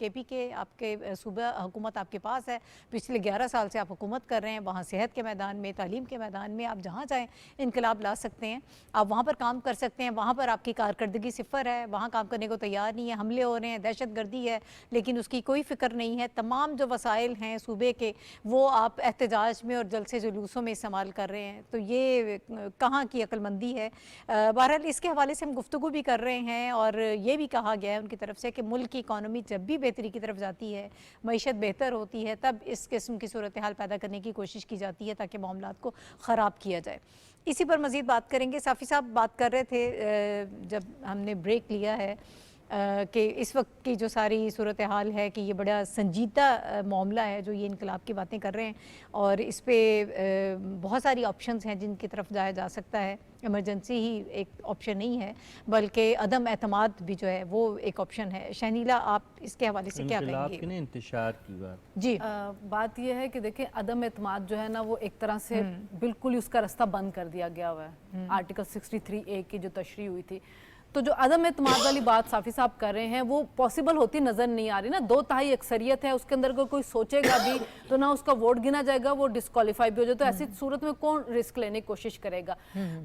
KPK, आपके सूबा हुकूमत आपके पास है, पिछले 11 साल से आप हुकूमत कर रहे हैं, वहाँ सेहत के मैदान में, तालीम के मैदान में, आप जहाँ चाहें इनकलाब ला सकते हैं, आप वहाँ पर काम कर सकते हैं। वहाँ पर आपकी कारकर्दगी सिफर है, वहाँ काम करने को तैयार नहीं है, हमले हो रहे हैं, दहशत गर्दी है, लेकिन उसकी कोई फ़िक्र नहीं है। तमाम जो वसाइल हैं सूबे के वो आप एहतजाज में और जलसे जुलूसों में इस्तेमाल कर रहे हैं, तो ये कहाँ की अक्लमंदी है। बहरहाल इसके हवाले से हम गुफ्तगू भी कर रहे हैं और ये भी कहा गया है उनकी तरफ से कि मुल्क की इकॉनमी जब भी बेहतरी की तरफ जाती है, मईशत बेहतर होती है, तब इस किस्म की सूरत हाल पैदा करने की कोशिश की जाती है ताकि मामलात को ख़राब किया जाए। इसी पर मज़ीद बात करेंगे। साफ़ी साहब बात कर रहे थे जब हमने ब्रेक लिया है कि इस वक्त की जो सारी सूरत हाल है कि ये बड़ा संजीदा मामला है जो ये इनकलाब की बातें कर रहे हैं, और इस पे बहुत सारी ऑप्शंस हैं जिनकी तरफ जाया जा सकता है। इमरजेंसी ही एक ऑप्शन नहीं है, बल्कि अदम एतमाद भी जो है वो एक ऑप्शन है। शहनीला, आप इसके हवाले से क्या कहेंगे? के इंतशार की बात जी, बात यह है कि देखिए अदम एतमाद जो है ना वो एक तरह से बिल्कुल ही उसका रास्ता बंद कर दिया गया हुआ है। आर्टिकल 63A की जो तशरीह हुई थी, तो जो अदम एतमाद वाली बात साफ़ी साहब कर रहे हैं वो पॉसिबल होती नज़र नहीं आ रही ना। 2/3 अक्सरियत है, उसके अंदर कोई सोचेगा भी तो ना उसका वोट गिना जाएगा, वो डिस्क्वालीफाई भी हो जाए, तो ऐसी सूरत में कौन रिस्क लेने की कोशिश करेगा।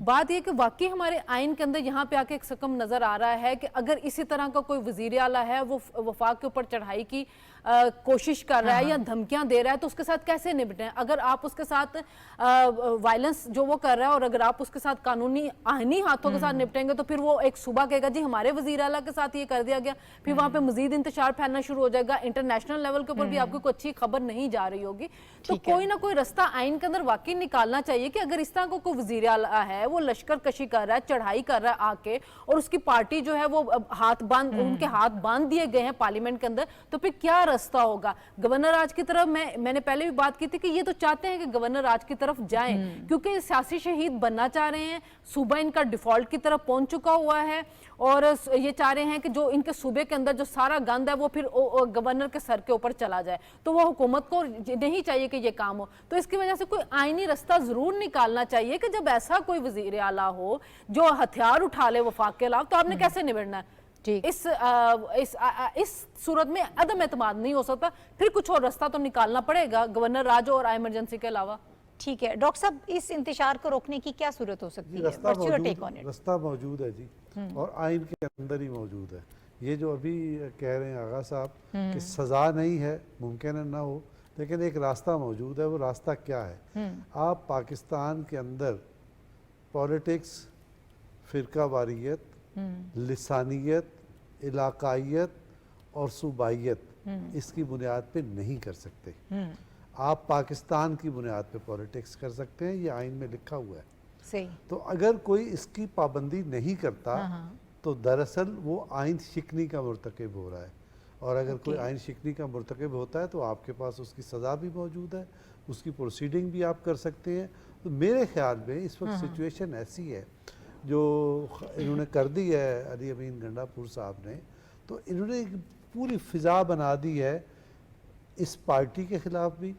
बात यह कि वाकई हमारे आइन के अंदर यहाँ पे आके एक सकम नज़र आ रहा है कि अगर इसी तरह का कोई वज़ीर आला है वो वफाक के ऊपर चढ़ाई की कोशिश कर रहा है या धमकियां दे रहा है, तो उसके साथ कैसे निपटें। अगर आप उसके साथ वायलेंस जो वो कर रहा है और अगर आप उसके साथ कानूनी आहनी हाथों के साथ निपटेंगे तो फिर वो एक सुबह कहेगा जी हमारे वजीर आला के साथ ये कर दिया गया, फिर वहां पे मजीद इंतशार फैलना शुरू हो जाएगा, इंटरनेशनल लेवल के ऊपर भी आपको कोई अच्छी खबर नहीं जा रही होगी। तो कोई ना कोई रास्ता आइन के अंदर वाकई निकालना चाहिए कि अगर इस तरह को कोई वजीर आला है वो लश्कर कशी कर रहा है, चढ़ाई कर रहा है आके, और उसकी पार्टी जो है वो उनके हाथ बांध दिए गए हैं पार्लियामेंट के अंदर, तो फिर क्या रास्ता होगा। गवर्नर राज की तरफ मैंने पहले भी बात की थी कि ये तो चाहते हैं कि गवर्नर राज की तरफ जाएं क्योंकि सियासी शहीद बनना चाह रहे हैं, सूबा इनका डिफॉल्ट की तरफ पहुंच चुका हुआ है और ये चाह रहे हैं कि जो इनके सूबे के अंदर जो सारा गंद है वो फिर गवर्नर के सर के ऊपर चला जाए, तो वो हुकूमत को नहीं चाहिए कि ये काम हो। तो इसकी वजह से कोई आईनी रास्ता जरूर निकालना चाहिए कि जब ऐसा कोई वजीर आला हो जो हथियार उठा ले वफाक के खिलाफ, तो आपने कैसे निबड़ना है। इस सूरत में अदम एतमाद नहीं हो सकता, फिर कुछ और रास्ता तो निकालना पड़ेगा गवर्नर राज और इमरजेंसी के अलावा। ठीक है डॉक्टर साहब, इस इंतशार को रोकने की क्या सूरत हो सकती है? रास्ता मौजूद है जी, और आइन के अंदर ही मौजूद है। ये जो अभी कह रहे हैं आगा साहब कि सजा नहीं है, मुमकिन है ना हो, लेकिन एक रास्ता मौजूद है। वो रास्ता क्या है? आप पाकिस्तान के अंदर पॉलिटिक्स, फ़िरका वारियत, लिसानियत, इलाकाइयत और सूबाइयत इसकी बुनियाद पे नहीं कर सकते। आप पाकिस्तान की बुनियाद पे पॉलिटिक्स कर सकते हैं, ये आइन में लिखा हुआ है। सही। तो अगर कोई इसकी पाबंदी नहीं करता तो दरअसल वो आइन शिकनी का मुर्तकब हो रहा है, और अगर कोई आइन शिकनी का मुर्तकब होता है तो आपके पास उसकी सज़ा भी मौजूद है, उसकी प्रोसीडिंग भी आप कर सकते हैं। तो मेरे ख्याल में इस वक्त सिचुएशन ऐसी है जो इन्होंने कर दी है अली अमीन गंडापुर साहब ने, तो इन्होंने एक पूरी फ़िज़ा बना दी है इस पार्टी के ख़िलाफ़ भी।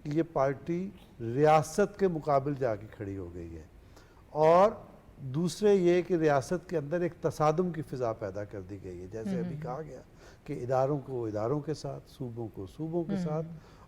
ये पार्टी रियासत के मुकाबिल जाके खड़ी हो गई है, और दूसरे ये कि रियासत के अंदर एक तसादुम की फ़िज़ा पैदा कर दी गई है। जैसे अभी कहा गया कि इदारों को इदारों के साथ, सूबों को सूबों के साथ,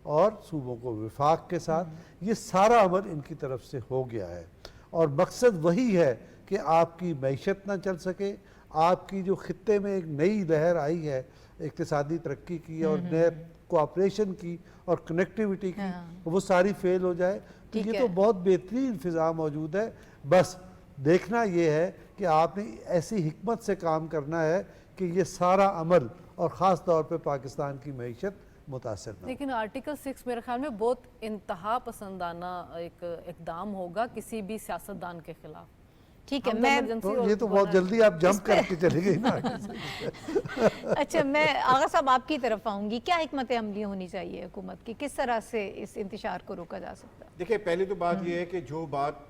और सूबों को विफाक के साथ, ये सारा अमल इनकी तरफ से हो गया है। और मकसद वही है कि आपकी मैशत ना चल सके, आपकी जो खित्ते में एक नई लहर आई है इक़्तिसादी तरक्की की और नए कोऑपरेशन की और कनेक्टिविटी की, वो सारी फेल हो जाए। तो ये तो बहुत बेहतरीन फ़िज़ा मौजूद है। बस देखना ये है कि आपने ऐसी हिकमत से काम करना है कि ये सारा अमल और ख़ास तौर पे पाकिस्तान की मैशत मुतासिर ना हो। लेकिन आर्टिकल 6 मेरे ख्याल में बहुत इंतहा पसंदाना एक इकदाम होगा किसी भी सियासतदान के खिलाफ। ठीक है, हम तो मैं emergency तो और ये तो बहुत जल्दी आप जंप करके चली गई ना। अच्छा, मैं आगा साहब आपकी तरफ आऊंगी। क्या हिकमत अमली होनी चाहिए हुकूमत की, किस तरह से इस इंतशार को रोका जा सकता है? देखिए, पहली तो बात ये है कि जो बात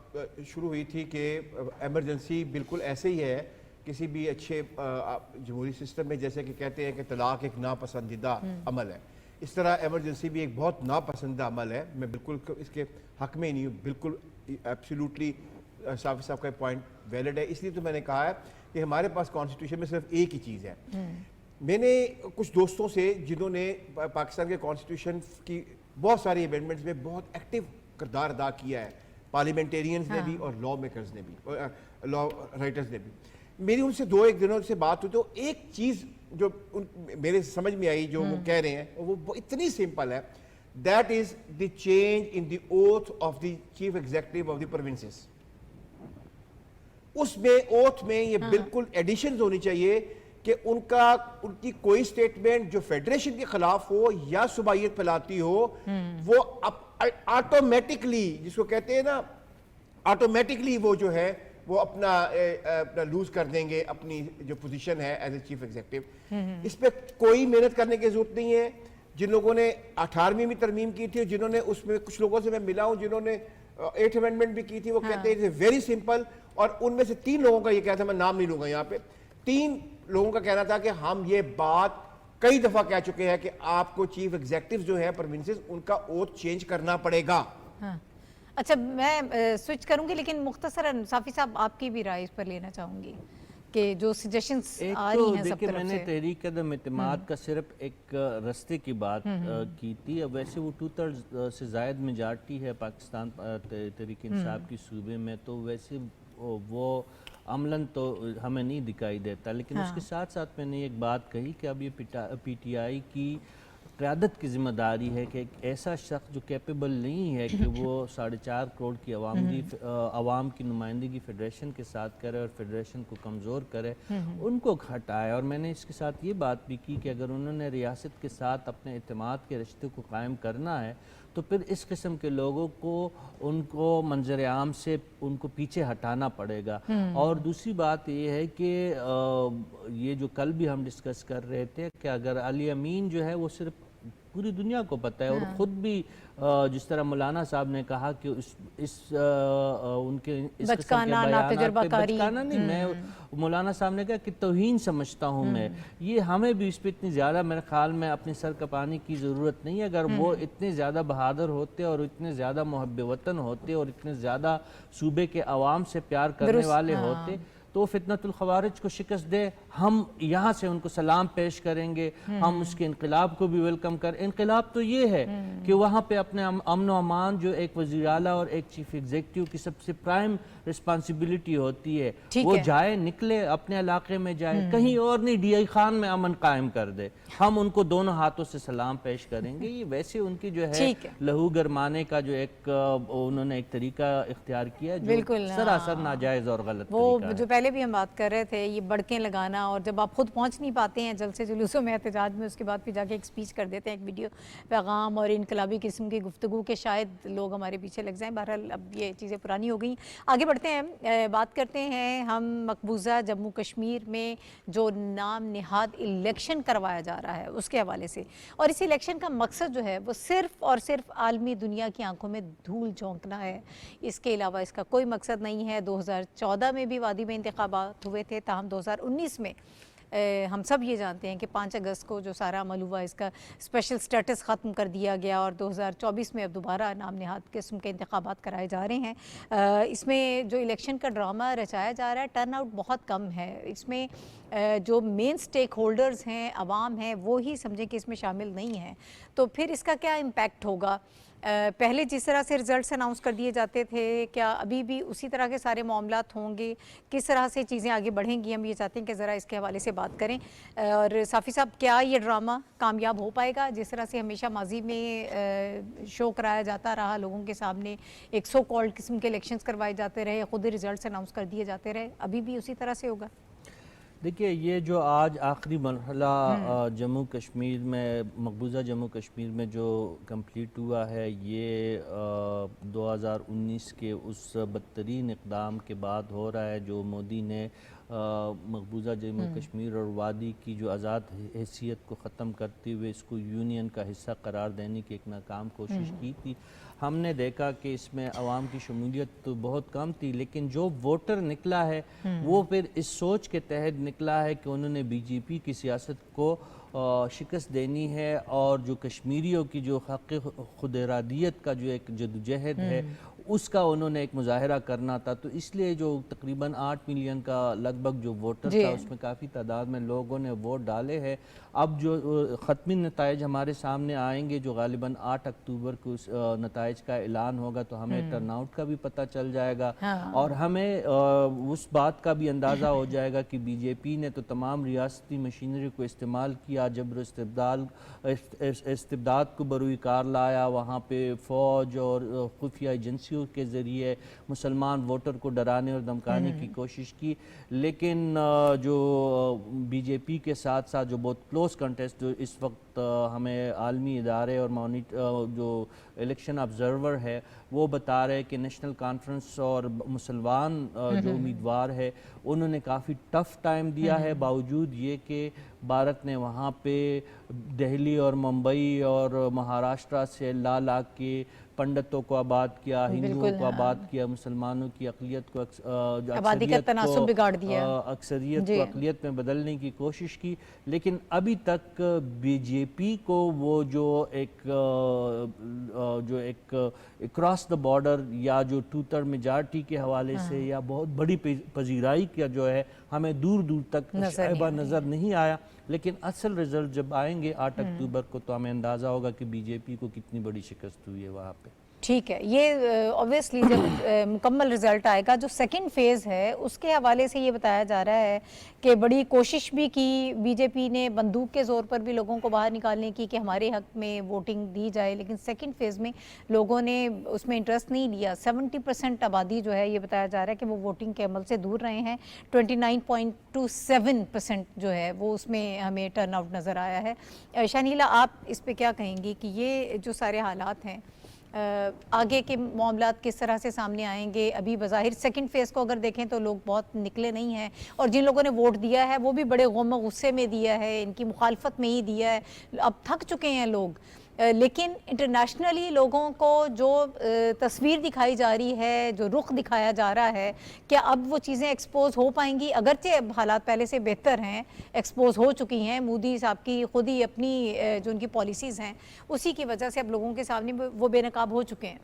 शुरू हुई थी कि एमरजेंसी बिल्कुल ऐसे ही है किसी भी अच्छे जमहूरी सिस्टम में, जैसे कि कहते हैं कि तलाक एक नापसंदीदा अमल है, इस तरह एमरजेंसी भी एक बहुत नापसंदीदा अमल है। मैं बिल्कुल इसके हक में नहीं हूँ, बिल्कुल एब्सोल्युटली साफ़ी साहब का पॉइंट वैलिड है। इसलिए तो मैंने कहा है कि हमारे पास कॉन्स्टिट्यूशन में सिर्फ एक ही चीज़ है। मैंने कुछ दोस्तों से जिन्होंने पाकिस्तान के कॉन्स्टिट्यूशन की बहुत सारी अमेंडमेंट्स में बहुत एक्टिव किरदार अदा किया है, पार्लियामेंटेरियंस ने भी और लॉ मेकर्स ने भी, लॉ राइटर्स ने भी, मेरी उनसे 2-1 दिनों से बात हुई तो एक चीज़ जो मेरे समझ में आई जो वो कह रहे हैं वो इतनी सिंपल है, that is the change in the oath of the chief executive of the provinces. उसमें ओथ में ये बिल्कुल एडिशंस होनी चाहिए कि उनकी कोई स्टेटमेंट जो फेडरेशन के खिलाफ हो या सुबाइयत फैलाती हो, वो ऑटोमेटिकली, जिसको कहते हैं ना, ऑटोमेटिकली वो जो है वो अपना लूज कर देंगे अपनी जो पोजीशन है एज ए चीफ एग्जीक्यूटिव। इस पे कोई मेहनत करने की जरूरत नहीं है। जिन लोगों ने 18वीं में तरमीम की थी, जिन्होंने उसमें कुछ लोगों से मैं मिला हूं जिन्होंने 8th अमेंडमेंट भी की थी, वो कहते हैं वेरी सिंपल। और उनमें से 3 लोगों का ये कहता है, मैं नाम नहीं लूंगा यहाँ पे, 3 लोगों का कहना था कि हम ये बात कई दफा कह चुके हैं कि आपको चीफ एग्जीक्यूटिव जो है प्रोविंसेस, उनका ओथ चेंज करना पड़ेगा। हाँ। अच्छा, मैं स्विच करूंगी, लेकिन मुख्तसरन साफी साहब आपकी भी राय इस पर लेना चाहूंगी कि जो सजेशंस आ रही हैं सब देखिए, तरफ मैंने से। तहरीक कदम इत्तेमाद का सिर्फ एक रस्ते की बात की थी। अब वैसे वो 2/3 से ज़ायद मेजॉरिटी है पाकिस्तान तहरीक इंसाफ की सूबे में, तो वैसे वो अमलन तो हमें नहीं दिखाई देता। लेकिन उसके साथ साथ मैंने एक बात कही कि अब ये PTI की क़यादत की ज़िम्मेदारी है कि एक ऐसा शख्स जो कैपेबल नहीं है कि वो 4.5 करोड़ की आवाम की नुमाइंदगी फेडरेशन के साथ करे और फेडरेशन को कमज़ोर करे, उनको हटाए। और मैंने इसके साथ ये बात भी की कि अगर उन्होंने रियासत के साथ अपने एतमाद के रिश्ते को कायम करना है तो फिर इस किस्म के लोगों को उनको मंजर आम से उनको पीछे हटाना पड़ेगा। और दूसरी बात ये है कि ये जो कल भी हम डिस्कस कर रहे थे कि अगर अली अमीन जो है वो सिर्फ पूरी दुनिया को पता है, और ख़ुद भी जिस तरह मौलाना साहब ने कहा कि उनके इस बचकाना, नातजुर्बाकारी, बचकाना नहीं, मैं मौलाना साहब ने कहा कि तौहीन समझता हूँ मैं। ये हमें भी इस पर इतनी ज़्यादा मेरे ख्याल में अपनी सर कपाने की ज़रूरत नहीं है। अगर वो इतने ज़्यादा बहादुर होते और इतने ज़्यादा मुहब्ब वतन होते और इतने ज़्यादा सूबे के अवाम से प्यार करने वाले होते तो फितनतुल खवारिज को शिकस्त दे, हम यहाँ से उनको सलाम पेश करेंगे, हम उसके इनकलाब को भी वेलकम कर। इनकलाब तो ये है कि वहाँ पे अपने अमन व अमान जो एक वज़ीर आला और एक चीफ एग्जीक्यूटिव की सबसे प्राइम रिस्पॉन्सिबिलिटी होती है, वो जाए, निकले, अपने इलाके में जाए, कहीं और नहीं, DI खान में अमन कायम कर दे, हम उनको दोनों हाथों से सलाम पेश करेंगे। ये वैसे उनकी जो है लहू गरमाने का जो एक उन्होंने एक तरीका इख्तियार किया जो सरासर नाजायज़ और गलत वो जो पहले भी हम बात कर रहे थे, ये बड़कें लगाना, और जब आप खुद पहुंच नहीं पाते हैं जलसे जुलूसों में, एहतजाज में, उसके बाद फिर जाके एक स्पीच कर देते हैं, एक वीडियो पैगाम और इनकलाबी किस्म की गुफ्तगू के शायद लोग हमारे पीछे लग जाएं। बहरहाल अब ये चीज़ें पुरानी हो गई। आगे बढ़ते हैं, बात करते हैं हम मकबूजा जम्मू कश्मीर में जो नाम निहाद इलेक्शन करवाया जा रहा है उसके हवाले से। और इस इलेक्शन का मकसद जो है वो सिर्फ और सिर्फ आलमी दुनिया की आंखों में धूल झोंकना है, इसके अलावा इसका कोई मकसद नहीं है। 2014 में भी वादी में इंतखाबात हुए थे, ताहम 2019 में हम सब ये जानते हैं कि 5 अगस्त को जो सारा अमल हुआ, इसका स्पेशल स्टेटस ख़त्म कर दिया गया और 2024 में अब दोबारा नाम निहाद किस्म के इंतखाबात कराए जा रहे हैं। इसमें जो इलेक्शन का ड्रामा रचाया जा रहा है, टर्न आउट बहुत कम है। इसमें जो मेन स्टेक होल्डर्स हैं, अवाम हैं, वो ही समझें कि इसमें शामिल नहीं हैं, तो फिर इसका क्या इम्पैक्ट होगा? पहले जिस तरह से रिजल्ट्स अनाउंस कर दिए जाते थे, क्या अभी भी उसी तरह के सारे मामलात होंगे? किस तरह से चीज़ें आगे बढ़ेंगी? हम ये चाहते हैं कि ज़रा इसके हवाले से बात करें। और साफ़ी साहब, क्या ये ड्रामा कामयाब हो पाएगा? जिस तरह से हमेशा माजी में शो कराया जाता रहा लोगों के सामने, एक सो कॉल्ड किस्म के इलेक्शंस करवाए जाते रहे, खुद ही रिजल्ट्स अनाउंस कर दिए जाते रहे, अभी भी उसी तरह से होगा? देखिए ये जो आज आखिरी मरहला जम्मू कश्मीर में, मकबूजा जम्मू कश्मीर में जो कंप्लीट हुआ है, ये 2019 के उस बदतरीन इक़दाम के बाद हो रहा है जो मोदी ने मकबूजा जम्मू कश्मीर और वादी की जो आज़ाद हैसियत को ख़त्म करते हुए इसको यूनियन का हिस्सा करार देने की एक नाकाम कोशिश की थी। हमने देखा कि इसमें अवाम की शमूलियत तो बहुत कम थी, लेकिन जो वोटर निकला है वो फिर इस सोच के तहत निकला है कि उन्होंने बीजेपी की सियासत को शिकस्त देनी है और जो कश्मीरियों की जो हक़ खुद इरादियत का जो एक जदोजहद है उसका उन्होंने एक मुजाहरा करना था। तो इसलिए जो तकरीबन 8 मिलियन का लगभग जो वोटर था उसमें काफ़ी तादाद में लोगों ने वोट डाले हैं। अब जो ख़त्मी नताइज हमारे सामने आएंगे जो गालिबन 8 अक्टूबर को उस नताइज का ऐलान होगा तो हमें टर्नआउट का भी पता चल जाएगा और हमें उस बात का भी अंदाज़ा हो जाएगा कि बीजेपी ने तो तमाम रियासती मशीनरी को इस्तेमाल किया, जबर इस्तिबदाद को बरूई कार लाया, वहाँ पे फ़ौज और खुफिया एजेंसियों के ज़रिए मुसलमान वोटर को डराने और धमकाने की कोशिश की। लेकिन जो बीजेपी के साथ साथ जो बहुत क्लोज कंटेस्ट जो इस वक्त हमें आलमी इदारे और जो इलेक्शन ऑब्जर्वर है वो बता रहे हैं कि नेशनल कॉन्फ्रेंस और मुसलमान जो उम्मीदवार है उन्होंने काफ़ी टफ़ टाइम दिया है, बावजूद ये कि भारत ने वहाँ पे दिल्ली और मुंबई और महाराष्ट्र से ला के पंडितों को आबाद किया, हिंदुओं को आबाद किया, मुसलमानों की अक़लियत को अक्सरियत को अक़लियत में बदलने की कोशिश की। लेकिन अभी तक बीजेपी को वो जो एक क्रॉस द बॉर्डर या जो 2/3 मेजॉरिटी के हवाले से या बहुत बड़ी पजीराई का जो है हमें दूर दूर तक शायबा नज़र नहीं आया। लेकिन असल रिजल्ट जब आएंगे 8 अक्टूबर को तो हमें अंदाज़ा होगा कि बीजेपी को कितनी बड़ी शिकस्त हुई है वहाँ पे। ठीक है, ये ऑब्वियसली जब मुकम्मल रिज़ल्ट आएगा, जो सेकंड फेज़ है उसके हवाले से ये बताया जा रहा है कि बड़ी कोशिश भी की बीजेपी ने, बंदूक के ज़ोर पर भी लोगों को बाहर निकालने की कि हमारे हक़ में वोटिंग दी जाए, लेकिन सेकंड फेज़ में लोगों ने उसमें इंटरेस्ट नहीं लिया। 70% आबादी जो है ये बताया जा रहा है कि वो वोटिंग के अमल से दूर रहे हैं। 29.27% जो है वो उसमें हमें टर्न आउट नज़र आया है। शानीला, आप इस पर क्या कहेंगी कि ये जो सारे हालात हैं आगे के मामलात किस तरह से सामने आएंगे? अभी बज़ाहिर सेकंड फेज़ को अगर देखें तो लोग बहुत निकले नहीं हैं और जिन लोगों ने वोट दिया है वो भी बड़े गम गुस्से में दिया है, इनकी मुखालफत में ही दिया है, अब थक चुके हैं लोग। लेकिन इंटरनेशनली लोगों को जो तस्वीर दिखाई जा रही है, जो रुख दिखाया जा रहा है, क्या अब वो चीज़ें एक्सपोज हो पाएंगी? अगरचे अब हालात पहले से बेहतर हैं, एक्सपोज हो चुकी हैं, मोदी साहब की खुद ही अपनी जो उनकी पॉलिसीज़ हैं उसी की वजह से अब लोगों के सामने वो बेनकाब हो चुके हैं।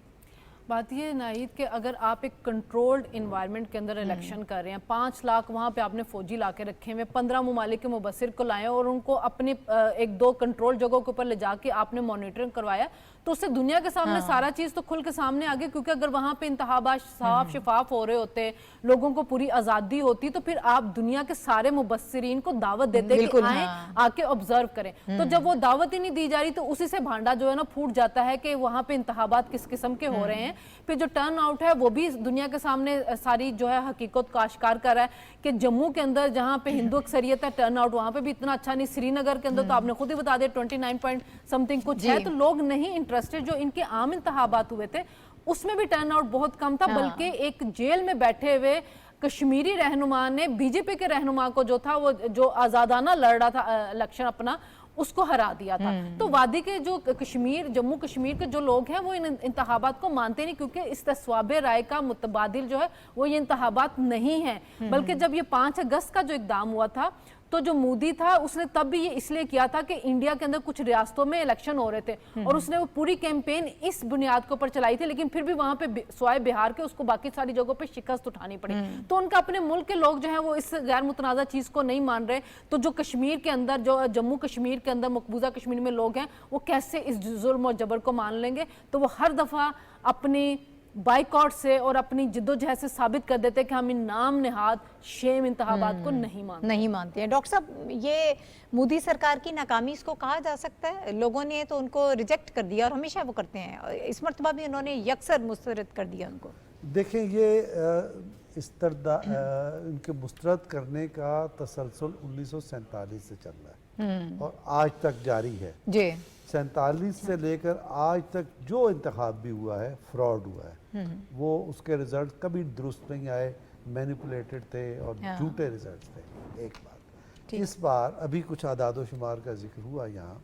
बात ये नाहिद कि अगर आप एक कंट्रोल्ड इन्वायरमेंट के अंदर इलेक्शन कर रहे हैं, 5 लाख वहाँ पे आपने फौजी ला के रखे हुए, 15 ममालिक के मुबस्सिर को लाए और उनको अपने 1-2 कंट्रोल जगहों के ऊपर ले जाके आपने मॉनिटरिंग करवाया, तो उससे दुनिया के सामने सारा चीज़ तो खुल के सामने आ गई। क्योंकि अगर वहाँ पे इंतखाबात साफ शफाफ हो रहे होते, लोगों को पूरी आज़ादी होती, तो फिर आप दुनिया के सारे मुबस्सिरीन को दावत देते कि आए आके ऑब्जर्व करें। तो जब वो दावत ही नहीं दी जा रही तो उसी से भांडा जो है ना फूट जाता है कि वहाँ पे इंतखाबात किस किस्म के हो रहे हैं। फिर जो टर्न आउट है वो भी दुनिया के सामने सारी जो है हकीकत को आश्कार कर रहा है कि जम्मू के अंदर जहाँ पे हिंदू अक्सरियत है, टर्न आउट वहाँ पे भी इतना अच्छा नहीं। श्रीनगर के अंदर तो आपने खुद ही बता दिया 29 पॉइंट समथिंग कुछ है। तो लोग नहीं इंटरेस्टेड। जो इनके आम इंतखाबात हुए थे उसमें भी टर्न आउट बहुत कम था, बल्कि एक जेल में बैठे हुए कश्मीरी रहनुमा ने बीजेपी के रहनुमा को जो था वो जो आजादाना लड़ रहा था इलेक्शन अपना, उसको हरा दिया था। तो वादी के जो जम्मू कश्मीर के जो लोग हैं वो इन इंतखाबात को मानते नहीं, क्योंकि इस्तिस्वाबे राय का मुतबादिल जो है वो ये इंतखाबात नहीं है। बल्कि जब ये 5 अगस्त का जो इक़दाम हुआ था तो जो मोदी था उसने तब भी ये इसलिए किया था कि इंडिया के अंदर कुछ रियासतों में इलेक्शन हो रहे थे और उसने वो पूरी कैंपेन इस बुनियाद के ऊपर चलाई थी, लेकिन फिर भी वहां पे स्वाय बिहार के उसको बाकी सारी जगहों पे शिकस्त उठानी पड़ी। तो उनका अपने मुल्क के लोग जो हैं वो इस गैर मुतनाज़ा चीज़ को नहीं मान रहे। तो जो कश्मीर के अंदर, जो जम्मू कश्मीर के अंदर मकबूजा कश्मीर में लोग हैं, वो कैसे इस जुल्म और जबर को मान लेंगे? तो वो हर दफ़ा अपनी बाइकआउट से और अपनी जिद्दोजहद से साबित कर देते हैं कि हम इन नाम नेहाद शेम इंतखाबात को नहीं मानते हैं। डॉक्टर साहब, ये मोदी सरकार की नाकामी इसको कहा जा सकता है? लोगों ने तो उनको रिजेक्ट कर दिया और हमेशा वो करते हैं, इस मरतबा भी उन्होंने यकसर मुस्तरद कर दिया उनको। देखें, ये इनके मुस्तरद करने का तसलसल 1947 से चल रहा है और आज तक जारी है। जी 47 से लेकर आज तक जो इंतखाब भी हुआ है फ्रॉड हुआ है, वो उसके रिजल्ट कभी दुरुस्त नहीं आए, मैनिपुलेटेड थे और झूठे रिजल्ट थे। एक बात, इस बार अभी कुछ आदाद शुमार का जिक्र हुआ यहाँ,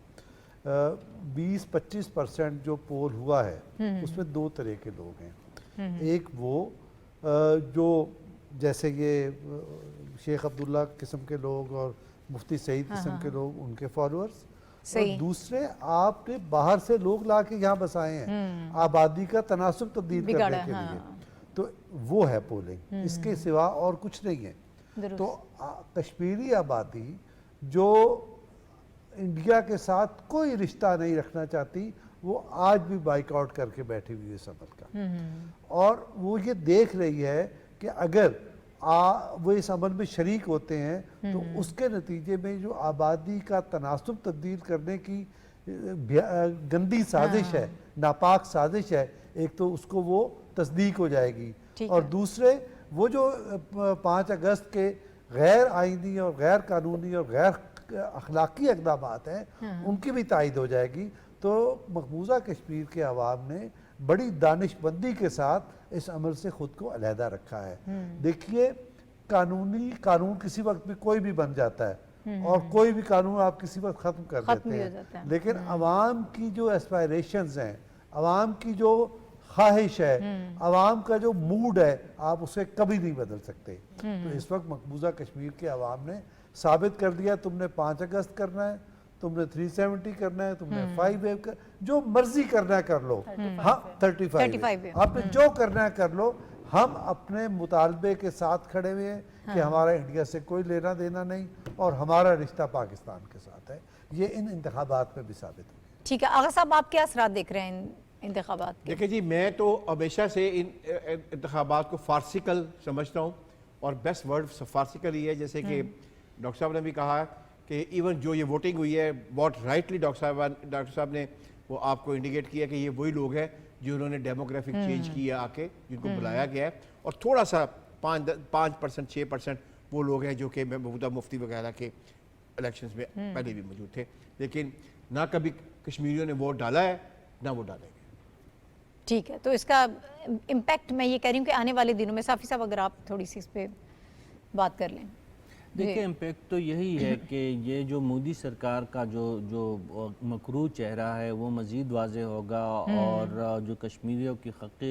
20-25% जो पोल हुआ है उसमें दो तरह के लोग हैं। एक वो जो जैसे ये शेख अब्दुल्ला किस्म के लोग और मुफ्ती सईद किस्म के लोग, उनके फॉलोअर्स, और दूसरे आपने बाहर से लोग ला के यहाँ बसाए हैं आबादी का तनासुब तब्दील करने के लिए, तो वो है पोलिंग, इसके सिवा और कुछ नहीं है। तो कश्मीरी आबादी जो इंडिया के साथ कोई रिश्ता नहीं रखना चाहती, वो आज भी बाइकआउट करके बैठी हुई है इस अमल का, और वो ये देख रही है कि अगर वो इस अमल में शरीक होते हैं तो उसके नतीजे में जो आबादी का तनासुब तब्दील करने की गंदी साजिश है, नापाक साजिश है, एक तो उसको वो तस्दीक हो जाएगी, और दूसरे वो जो 5 अगस्त के गैर आइनी और गैर कानूनी और गैर अखलाकी इक़दामात हैं उनकी भी तायद हो जाएगी। तो मकबूजा कश्मीर के अवाम ने बड़ी दानिशमंदी के साथ इस अमल से ख़ुद को अलहदा रखा है। देखिए, कानून किसी वक्त भी कोई भी बन जाता है और कोई भी कानून आप किसी वक्त ख़त्म कर देते हैं, लेकिन अवाम की जो एस्पायरेशंस हैं, अवाम की जो ख्वाहिश है, अवाम का जो मूड है, आप उसे कभी नहीं बदल सकते। तो इस वक्त मकबूजा कश्मीर के अवाम ने साबित कर दिया, तुमने 5 अगस्त करना है, तुमने 370 करना है, तुमने 5 कर, जो मर्जी करना है कर लो, हाँ 35 आपने जो करना है कर लो, हम अपने मुतालबे के साथ खड़े हुए हैं कि हमारा इंडिया से कोई लेना देना नहीं और हमारा रिश्ता पाकिस्तान के साथ है। ये इन इंतखाबात में भी साबित हो गया। ठीक है, आगा साहब आप क्या असरात देख रहे हैं इंतखाबात के? देखिए जी, मैं तो हमेशा से इन इंतखाबात को फार्सिकल समझता हूँ, और बेस्ट वर्ड फार्सिकल ही है। जैसे कि डॉक्टर साहब ने भी कहा कि इवन जो ये वोटिंग हुई है, बहुत राइटली डॉक्टर साहब ने वो आपको इंडिकेट किया कि ये वही लोग हैं जिन्होंने डेमोग्राफिक चेंज किया आके, जिनको बुलाया गया है, और थोड़ा सा 5%, 6% वो लोग हैं जो कि महबूबा मुफ्ती वगैरह के इलेक्शंस में पहले भी मौजूद थे, लेकिन ना कभी कश्मीरियों ने वोट डाला है ना वो डालेंगे। ठीक है, तो इसका इम्पैक्ट मैं ये कह रही हूँ कि आने वाले दिनों में, साफ़ी साहब अगर आप थोड़ी सी इस पर बात कर लें। देखिए, इम्पैक्ट तो यही है कि ये जो मोदी सरकार का जो मकरू चेहरा है वो मज़ीद वाज़े होगा, और जो कश्मीरियों की हक़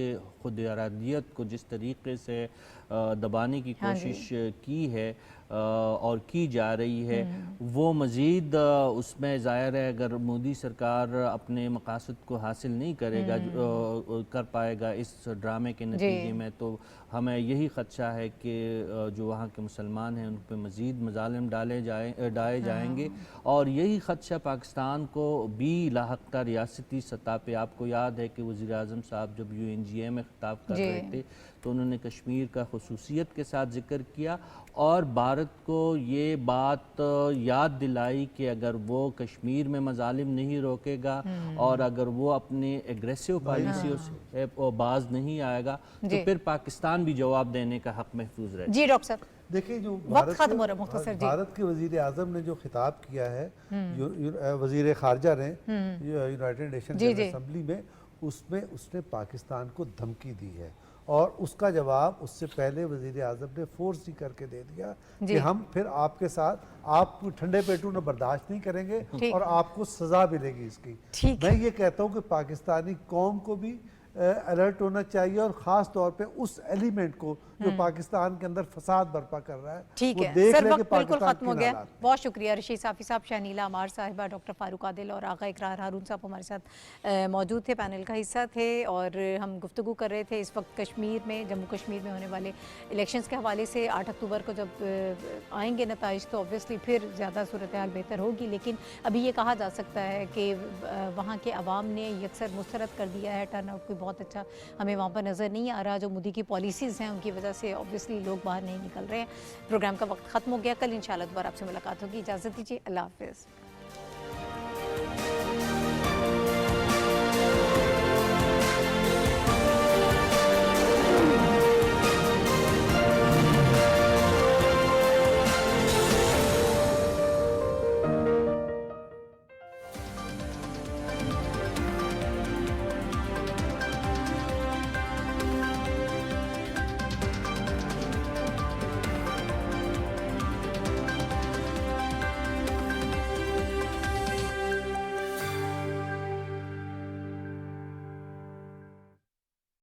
खुद इरादियत को जिस तरीके से दबाने की कोशिश की है और की जा रही है, वो मज़ीद उसमें ज़ाहिर है अगर मोदी सरकार अपने मकासद को हासिल नहीं करेगा कर पाएगा इस ड्रामे के नतीजे में, तो हमें यही ख़दशा है कि जो वहाँ के मुसलमान हैं उन पर मज़ीद मज़ालिम डाले जाएंगे, और यही ख़दशा पाकिस्तान को भी लाहक़ता रियासती सतह पे। आपको याद है कि वज़ीर आज़म साहब जब UNGA में ख़िताब कर रहे थे तो उन्होंने कश्मीर का ख़ुसूसियत के साथ ज़िक्र किया और भारत को ये बात याद दिलाई कि अगर वो कश्मीर में मज़ालिम नहीं रोकेगा और अगर वो अपने एग्रेसिव पॉलिसियों से बाज नहीं आएगा तो फिर पाकिस्तान भी जवाब देने का हक महफूज रहे। जी डॉक्टर साहब, देखिए, जो भारत के वज़ीर आज़म ने जो खिताब किया है वज़ीर ख़ारजा ने यूनाइटेड नेशन असेंबली में, उसमें उसने पाकिस्तान को धमकी दी है, और उसका जवाब उससे पहले वज़ीर आज़म ने फोर्स ही करके दे दिया कि हम फिर आपके साथ, आप ठंडे पेटू न बर्दाश्त नहीं करेंगे और आपको सज़ा मिलेगी इसकी। मैं ये कहता हूँ कि पाकिस्तानी कौम को भी अलर्ट होना चाहिए, और ख़ास तौर पे उस एलिमेंट को जो पाकिस्तान के अंदर फसाद बर्पा कर रहा है। ठीक है सर, वक्त बिल्कुल ख़त्म हो गया। बहुत शुक्रिया रशीद साफ़ी साहब, शहनीला अमार साहिबा, डॉक्टर फारूक आदिल और आगा इकरार हारून साहब हमारे साथ मौजूद थे, पैनल का हिस्सा थे, और हम गुफ्तगू कर रहे थे इस वक्त कश्मीर में, जम्मू कश्मीर में होने वाले इलेक्शंस के हवाले से। 8 अक्टूबर को जब आएंगे नताइज तो ऑब्वियसली फिर ज़्यादा सूरत हाल बेहतर होगी, लेकिन अभी ये कहा जा सकता है कि वहाँ के अवाम ने यकसर मुस्तरद कर दिया है, टर्न आउट कोई बहुत अच्छा हमें वहाँ पर नज़र नहीं आ रहा। जो मोदी की पॉलिसीज़ हैं उनकी वजह से ऑब्वियसली लोग बाहर नहीं निकल रहे हैं। प्रोग्राम का वक्त ख़त्म हो गया, कल इंशाल्लाह दोबारा आपसे मुलाकात होगी। इजाज़त दीजिए, अल्लाह हाफ़िज़।